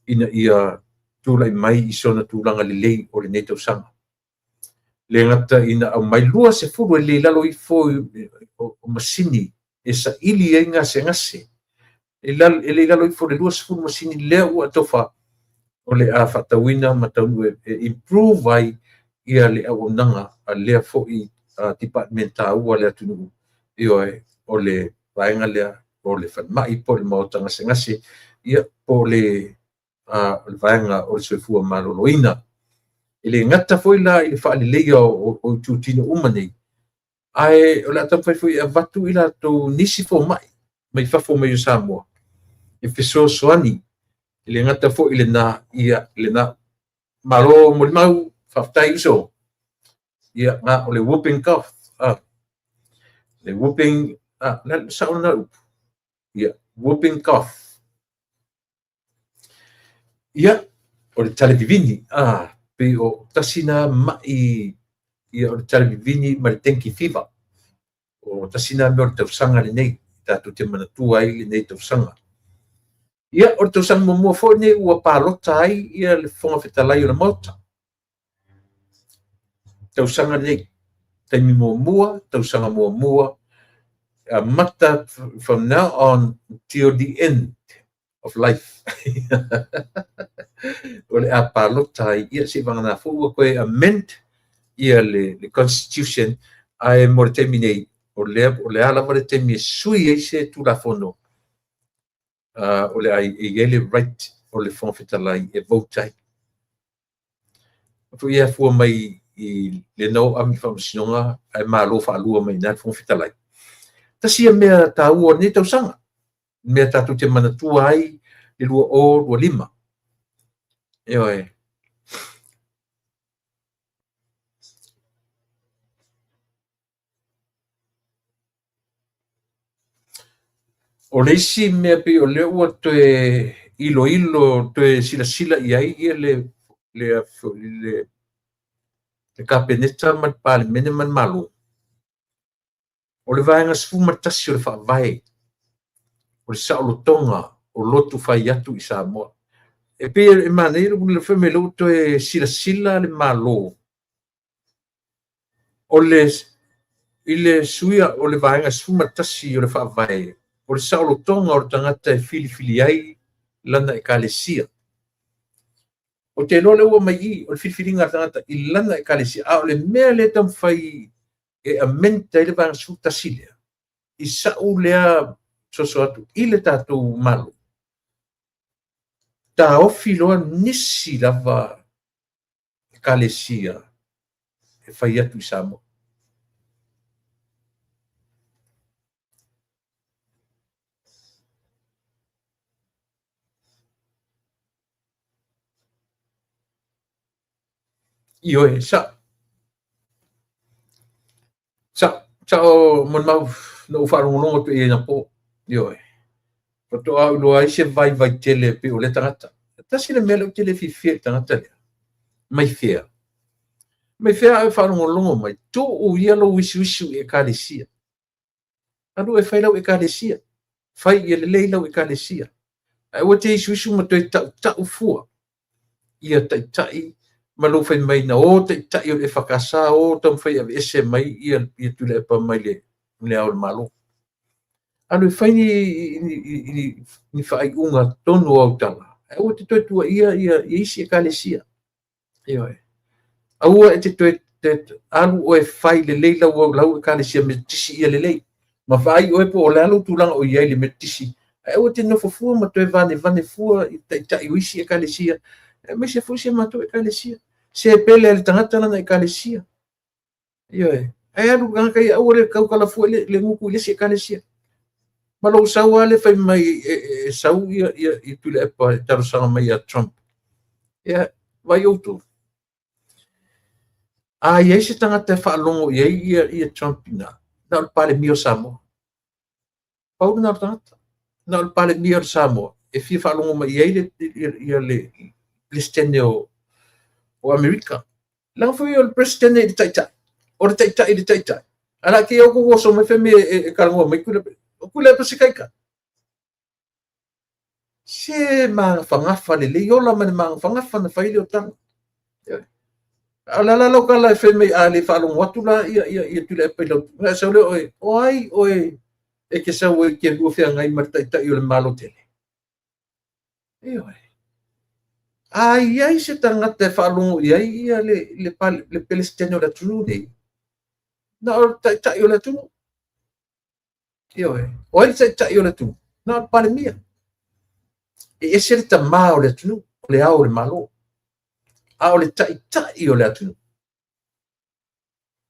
Ina ia tula I mai I sona tūlanga le lei o le nei tausanga. Le ngata ina au mai lua se furu e le lalo I fō o masini e sa ili e ngase. E le lalo I fō le lua se furu masini lea ua tofa o le a whatawina mataunu e improve ai ia le au nanga a lea fō I departmenta ua le atunu ioe o le vaenga lea o le whanmai po le maota ngase ia po le vaenga o le soifua maloloina. E le ngata foi la I le whaaleleia o tūtino umanei. Ai o le atam whaifoi a vatu I la tō nisi fō mai whafo mai o Samoa. E whiso soani. E le ngata foi le na malo mo le mau whaftai uso. Ia ngā o le whooping cough. Le whooping, sauna upu. Ia, whooping cough. Ia, o le talevivini, pe o tasina mai, ia o le talevivini ma le tenki fiva. O tasina me o le tausanga le nei, tātou te manatua ai le nei tausanga. Ia, o le tausanga mua fo nei ua pālota ai, ia le whonga whetalai o le mauta. Tausanga nei, taimi mua, tausanga mua, mata from now on till the end of life. O le a pālota ia se vangana fua koe amend ia le constitution ai mo le taimi nei o le ala mo le taimi sui ai se tulafono. O le ai le right o le whonwhetalai e vote ai. Fu ia fua mai I le nau ami whamasinonga ai mālo whaalua mai nā whonwhetalai. Tasia mea tā ua ne tausanga. Mea tātou te manatua ai le lua o lua lima. Eoe. O le isi mea pe o le ua toe ilo toe sila I ai ia le kapeneta man pale mene man malo. O le vaenga sifu matasi o le whaavae. O le saolotonga o lotu whai atu I Samoa. E pe e manei le wheme lo toe sila le malo. O le I le suia o le vaenga suma tasi o le whaavae. O le saulo tonga o le tangata e filifili ai lana e kalesia. O te lole ua mai I, o le filifilinga tangata I lana e kalesia. A o le mea le tam whai e amenta I le vaenga su tasi lea. I sau lea soso atu, I le tātou malu. Tā ofi loa nisi lava kalesia e whai atu I Samoa. Io e sa o mon mau no wharongonongo tu e na po. Io e. Pato au loa I se vai tele pe o le tangata. Tasi le mele o tele fifia tangata lea. Mai fea. Mai fea e wharongonongo mai. Tō o ia lo wisi e kalesia. Anu e whailau e kalesia. Whai I le leilau e kalesia. Ai o te isu ma toi tau fua. Ia tai ma lo fai mai na o te tai o le whakasa o tam fai a ese mai ia tule e pa mai le au le malo. Anu e whai ni whai unga tonu au tala. E o te toi tua ia isi e kalesia. Ia e. Aua e te toi alu o e whai le leila o lau e kalesia me tisi ia le lei. Ma whai o e po o le alu tūlanga o iai le me tisi. E o te nofo fua ma toi vane fua I tai o isi e kalesia. E me se fusi ma toi e kalesia. Se pele le tangata lana e kalesia. Ia e. Ai alu ngaka I au le kaukala fua le nguku le se kalesia. Ma lo sau ale fai mai e sau I tule epa e tarusanga mai a Trump. Ia, vai outu. A iai se tangata e whaalongo ia Trump ina. Na ul pale mio Samoa. Paulu na ul tangata. Na ul pale mio Samoa. E fia whaalongo mai iai le stene o Amerika. Lang foi o presidente de Taita. O de Taita. Ala ke o ko so me feme e karango mai kule pa sikaika. Se ma fangafa le yola man ma fangafa na faile o tang. Ala lo kala feme ali falong watula ia tule pa lo. Na so le oi e ke sa o ke go fia ngai marta ita yo le malo tele. Ai se tangata e whaalongo ia le Palestine o la tunu nei. Na o tai o la tunu. Io e. O ele tai o la tunu. Na o pale mia. E ese le tama o la tunu. O le ao le malo. A o le tai o la tunu.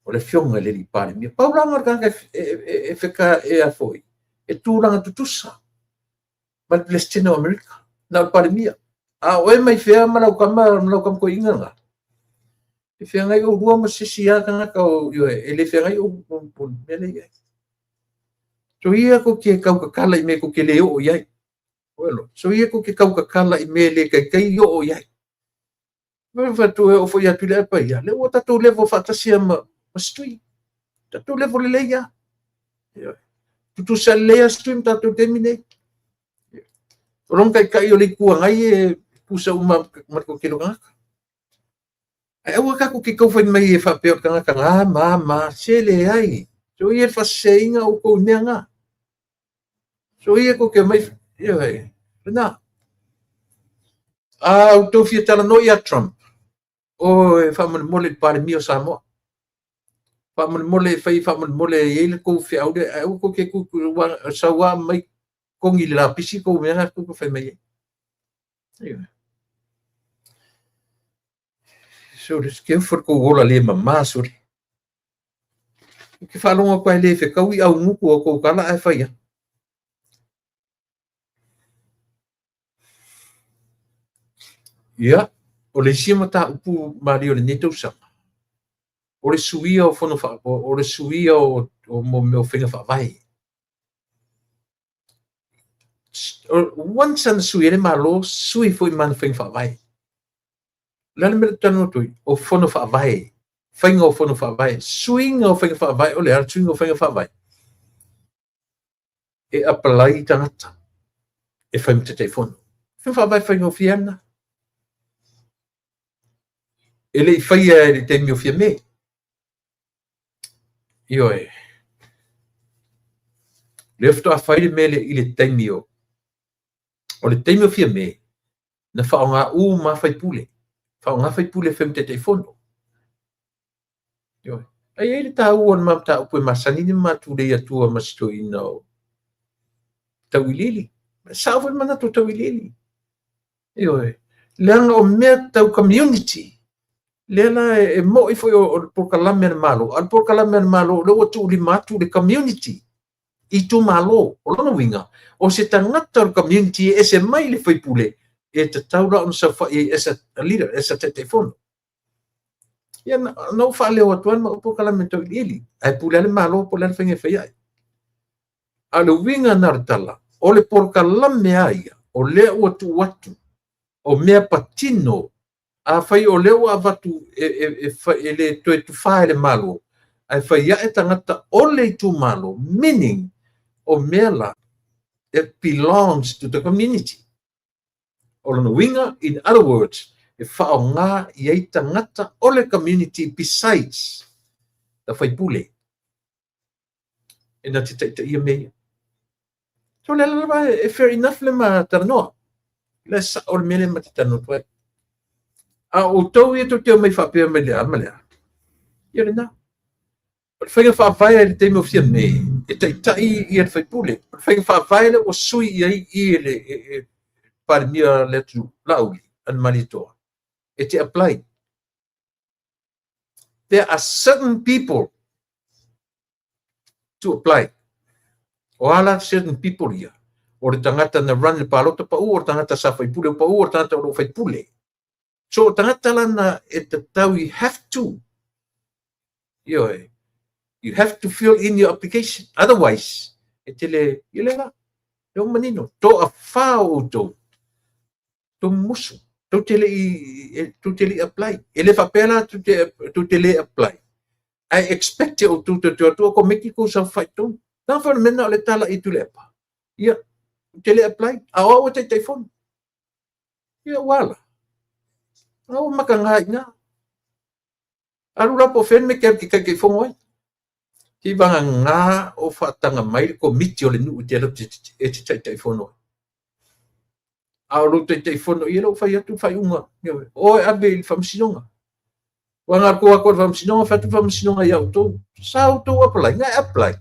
O le fionga le li pale mia. Paulanga kanga e wheka e a foi. E tūranga tutusa. Ma le Palestine o Amerika. Na o pale mia. A o e mai fea malau kam ko inga nga. E fea ngai o rua ma sisia kanga ka o e le fea ngai o mele iai. So ia ko ke kaukakala I me ko ke leo o iai. Oelo. So ia ko ke kaukakala I me le kai yo o iai. Me fatu e o fo ia tule apa ia. Le o tatou levo fatasia ma stui. Tatou levo le leia. Tutu sa lea stui tatou temine. Orang kai o le kua ngai e pusa uma marco kilo ngaka. E waka ko ke kau fai mai e whapeo ngaka ngā mama sele ai. So ia whaseinga o kou neanga. So ia ko ke mai ia ai. Pena. O tau fia tala no ia Trump. O e whaman mole pare mio Samoa. Whaman mole e ele kou fia aude. E ko ke kuku sawa mai kongi le la pisi kou meanga kuku fai mai. Ia. So dis ke for ko wola le mama suri. Ke whalonga koe le whekau I au nguku o kou kala e whaia. Ia, o le sima ta upu mari o le neto sanga. O le suia o whono wha, o le suia o meo whenga whawai. Once an sui ele malo, sui foi man whenga whawai. Lana mele tano tui, o whono whawai. Whenga o whono whawai. Suinga o whenga whawai, o le ara suinga o whenga whawai. E apalai tangata. E whaim te whono. Whenga whawai whenga o whiana. E le whaia e le te mio whia me. Io e. Le fto afai le mele i le taimi o le taimi o fia me na whaonga ma fai pule. Whaonga fai pule fem te fono. Yo. Ai le ta uon mam ta upe masani ni matu le atua masito ina o tawilili. Sawan mana to tawilili. Yo. Leanga o mea tau community. Lela mo foi o porkalame na malo. Al porkalame na malo lo tu li matu le community. I tu malo o lona winga. O se tangata o community e se mai le fai pule. E te taura on sa fai e sa leader, e sa te fono. Ia no fa le o tuan ma porkalame to ili. Ai pule le malo po le fai fai ai. Ale winga nartala. O le porkalame ai. O le o tu watu. O mea patino. A fai o leo a watu e le toe tu whae le malo. Ai fai ia e tangata o le tu malo, meaning o mea la, it belongs to the community. O lana winga, in other words, e whao ngā iei tangata o le community besides the whai pule. E na te taita ia mea. So le lalawa e fair enough le ma taranoa. Le sa o le mele ma te tanoa tuai. A o tau e to te mai whapea mai lea amalea. Ia le nā. O le whainga whawhai le teime o fia me. E tai i e whai pule. O le whainga whawhai le o sui i le parimia le tu lauli an malitoa. E te apply. There are certain people to apply. O ala certain people ia. O le tangata na run le palota pa o tangata sa whai pule pa o tangata o whai pule. So tangata lana e te tau you have to. You have to fill in your application. Otherwise, e te le, ile la. Yo manino. To a whao to. To musu. To te le apply. E le whapela to te le apply. I expect o tu te tua ko meki ko sa whai tonu. Nā whana mena o le tala i tu le apa. Ia, te le apply. A o te telefon. Ia wala. O maka ngai nga. Aru rapo fen me kia ki kai fongo ai. Ki vanga ngā o whatanga mai ko miti o le nuu te alo e te taifono. Aru te taifono i alo whai atu whai unga. O e abe i whamsinonga. Wanga ko ako whamsinonga whatu whamsinonga i au tō. Sa au tō apply. Ngai apply.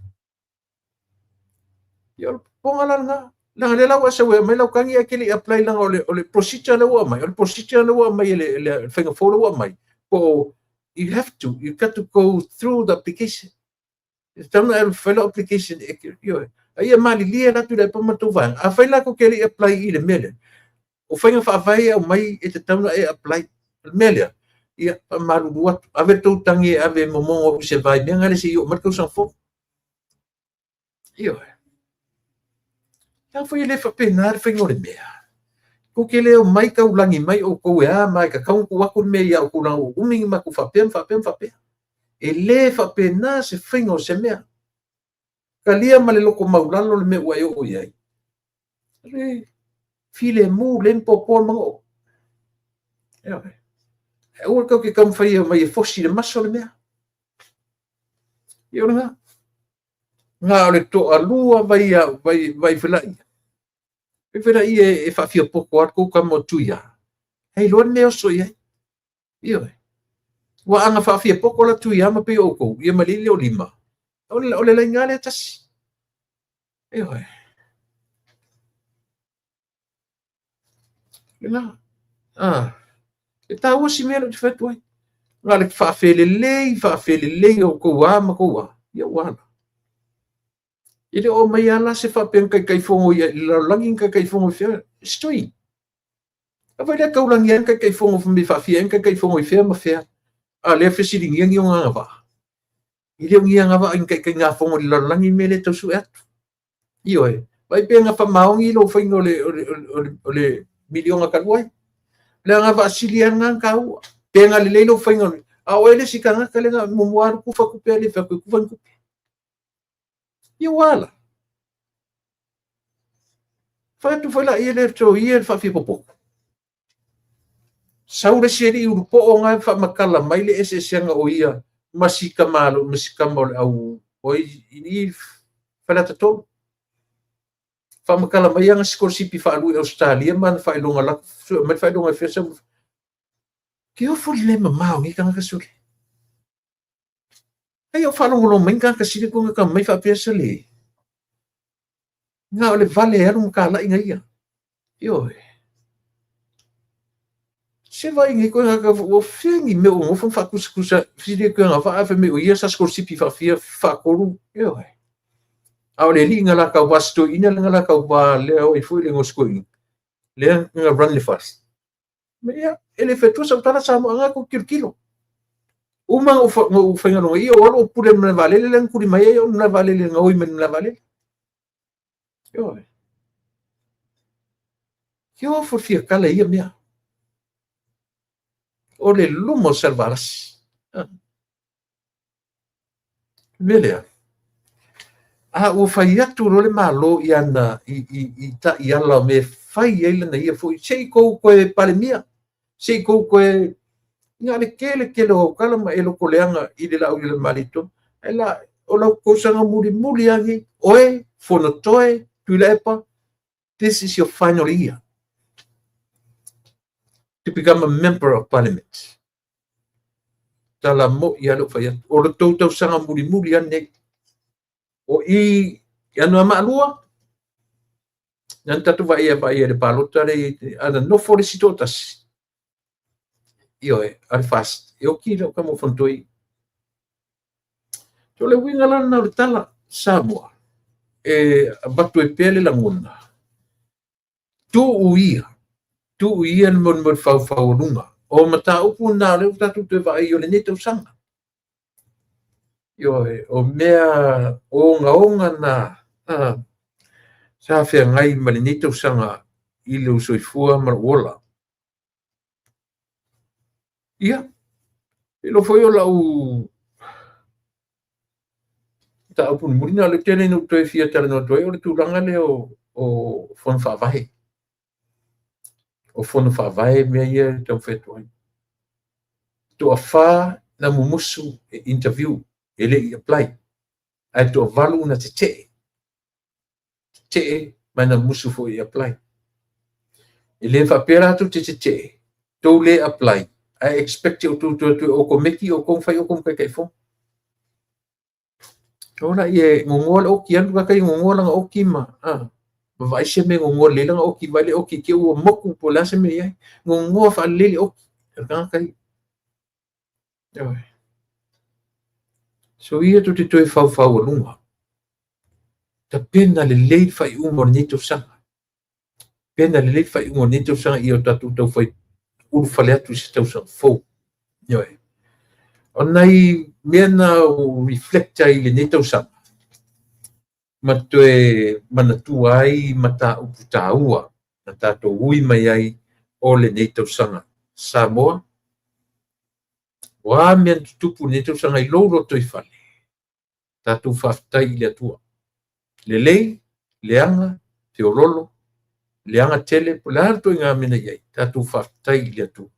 Ia ponga langa. Langa le lau asa wea mai lau kangi a kele apply langa o le procedure na ua mai. O le procedure na ua mai le whainga whora ua mai. Ko you got to go through the application. Tama e whaila application e ia mali lia ratu le pamatu vang. A whaila ko kele apply i le mele. O whainga whaavai au mai e te tauna e apply le mele. Ia maru duatu. Ave tau tangi ave momongo se vai. Mea ngare se i o markau sang fo. Ia. Tau whai le whapena ar whainga o le mea. Ko ke leo mai kau langi mai o kou ea mai ka kaungu wakun me ia o kuna o umingi ma ku whapea. E le whapena se whainga o se mea. Ka lia ma le loko maulalo le mea uai o iai. Re, file mu lempo pōn mango. Ea wai. E ua kau ke kam whai mai e fosi le maso le mea. Ia ora ngā. Ngā o le to alua vai whelai. Whera i e whawhia poko at kou ka mo tuia. Hei loan mea so iai. Ia wai. Wa anga whawhia poko la tuia ma pe o kou. Ia malile o lima. O le lai ngā le tasi. Ia wai. Ia ngā. E tā ua si mea lo te whetu ai. Ngā le whawhelelei o kou a ma kou a. Ia wana. Ile o mai ala se whapen kai fongo ia langi kai fongo fia stoi. A vai le kaulangi an kai fongo fumi whawhia en kai fongo fia ma fia. A le whesiri ngiangi o ngā ngā. Ile o ngia ngā in kai ngā fongo li langi me le tausu atu. Io e. Vai pe ngā whamaongi lo whainga o le milionga karuai. Le ngā whaasili an ngā kau. Pe ngā le leilo whainga. A o ele si ka ngā ka le ngā mumuaru kufa kupea le whakui kufan kupea. Ia wala. Whaitu whaila ia le tō ia le whawhipopo. Saure seri uru po o ngai whamakala mai le ese seanga o ia masika malo le au o i whailata tō. whamakala mai anga skorsipi whaalu e Australia, man whailonga lak, man whailonga whiasa, ke o foli le mamau ngi kanga kasuri. Ai o whalongolo mai kanga kasiri kunga ka mai whapiasa le. Ngā o le vale aru mkala inga ia. Io. Se vai ngi koe ngaka o whiangi me o ngofan whakusa whiri koe ngā whaafe me o ia sa skorsipi whawhia whakoru. Io. Au le li ngala ka wasto ina ngala ka wa le o i fui le ngoskoi. Le nga run le fast. Me ia ele fetu sa tala sa mo nga ko kilo. Uma o whainga ronga ia o pure mna vale le ngkuri mai o mna vale le ngoi men mna vale. Io. Io for fia kala ia mea. O le lumo salvaras. Melea. O fai atu ro le malo i ana i ta i ala me fai ele na ia foi sei ko koe palemia. Sei ko koe nga le kele o kala ma elo koleanga i le lau i le malito. Ela o lau kosanga muri angi. Oe, fonotoe, tuilepa. This is your final year. To become a member of parliament. Tala mo i alo fai atu. O le tau sanga muri ane. O i anu ama alua. Nan tatu vai e le palota le ana no for sitotas. Io al fast. Io kilo kamo fontoi. To le winga lana le tala Samoa. Batu e pele la nguna. Tu uia mon fau lunga. O mata upu na le tatu te vai o le neto sanga. Io o mea onga na sa fea ngai malinito sanga i le usoifua marawola. Ia, ilo foi o lau ta upun murina le tele no toi fia tala no toi o le tūranga le o fono whaavahe. O fono whaavahe mea ia tau whetuai. To a wha na mumusu interview ele i apply. Ai to a valu na te mana musu fo i apply. Ele whapera atu te to le apply. I expect you to o komeki o kong fai o kong kai fo. Ona ie ngongola o ki anu kai ngongola nga o ki ma. Vai se me ngongola le nga o ki vai le o ki ke o moku po la se me ia. Ngongola fa le o ki. Nga kai. So ia tu te toi fau o lunga. Ta pena le lei fai umo nito sanga. Pena le lei fai umo nito sanga i o tatu tau fai uru fale atu se tau sang fau. Ioe. O nei mena o reflecta i le nito sanga. Ma toe manatua ai mata upu tāua. Na tato ui mai ai o le nito sanga. Samoa. Wa mea tutupu nito sanga i loro toi fale. Tato whaftai i le atua. Le lei, leanga, teololo, leanga tele, po le harto i ngā mena iai, tatu whaftai i le atu.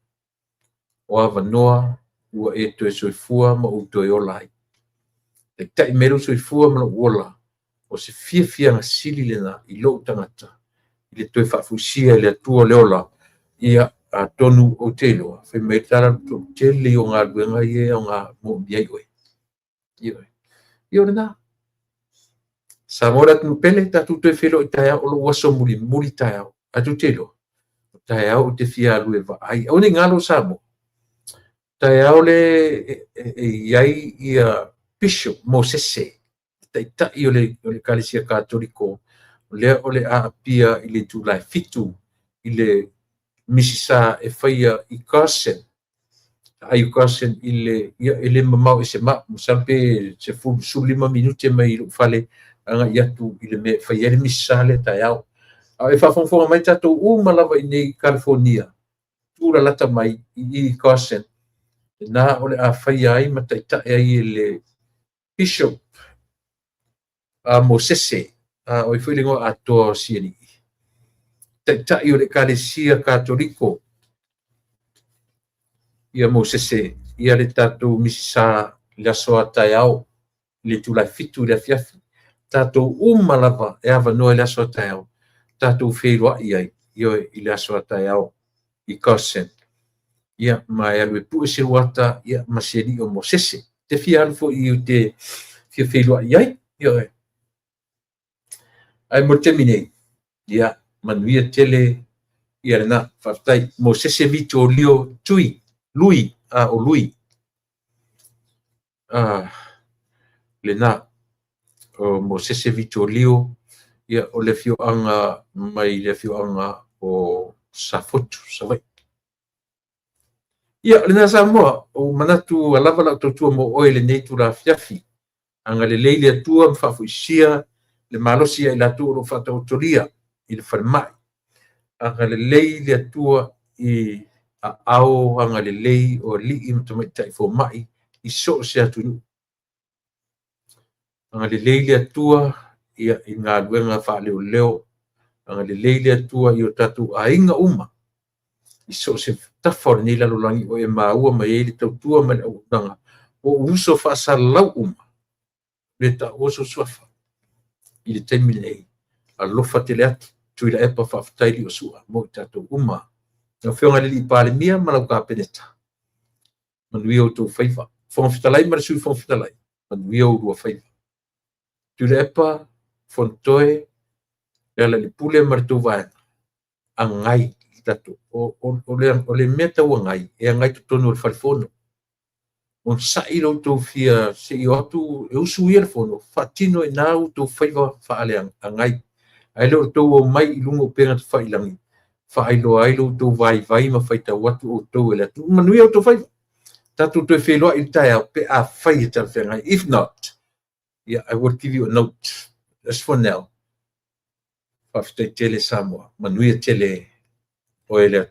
O awa noa, ua e toe soifua ma u toe ola ai. Te tai meru soifua ma ola, o se fia ngā sili le na i lo tangata, i le toe whafusia i le atua le ola, ia a tonu o teloa, whai mai tara to tele o ngā luenga i o ngā mo biai oe. Io na. Samora tu pele tatu te felo taia o lo waso muri taia atu telo taia o te fia lueva ai o ni ngalo samo taia o le iai ia bishop Mosese ta i o le kalesia katoliko o le a pia i le tulai fitu i le misisa e faia i Carson ai Carson i le mamau se ma sampe se fu sulima minuti mai lo fale anga yatu i le me fai ele misale taiao. E whafonfonga mai tatou umalawa i nei California. Tūra lata mai i Carson. Nā ole a whai ai mataita e ai le Bishop Mosese. O i whiringo a toa sieni. Taita i ole Kalesia Katoliko. Ia Mosese. Ia le tatou misisa le asoa taiao. Le tūlai fitu le fiafi. Tatou umalawa e awa noa le aso taiao. tātou whēroa ai, i le aso atai au, i Kausen. Ia, ma e alue pu e se wata, ia, ma se li o mo sese. Te fia alfo i u te fia whēroa ai, ai mo te minei, ia, manuia tele, ia rena, whaftai, mo sese vito lio tui, lui, o lui. Le na, mo sese vito lio, ia, o le fio anga, mai le fio anga o Safotu, savai. Ia, le na sa moa, o manatu alava la totua mo oe le neitu la fiafi, anga le leile atua mfafu isia, le malosi ai la tu lo fata otoria, i le farmai. Anga le leile atua i a ao, anga le lei o li i mtamaitai fo mai, i so se atu. Anga le leile atua i ngā luenga wha leo leo, anga le leile atua i o tatu a inga uma, i so se tafore ni lalo langi o e maua ma e le tautua ma le au nanga, o uso wha sa lau uma, le ta oso swafa, i le taimi nei, a lofa te le atu, tui la epa whaftairi o sua, mo i tatu uma, na whionga li pāle mia ma lau ka peneta, manui o tō whaiva, whonfitalai ma le sui whonfitalai, manui o rua whaiva, tui la epa, whontoe, le le pule ma le tō vaena, a ngai, tatu o le meta o ngai e ngai to tonu o falfono on sai lo to fia se yo atu e usu ia fono fatino e nau to faiva fa ale ngai ai lo to o mai lungo pena to fai langi fa ai lo to vai ma faita watu o to ele tu manui o to fai tatu to fe lo il taia pe a fai tal fe ngai if not yeah I would give you a note just for now fa tele Samoa manui tele o ele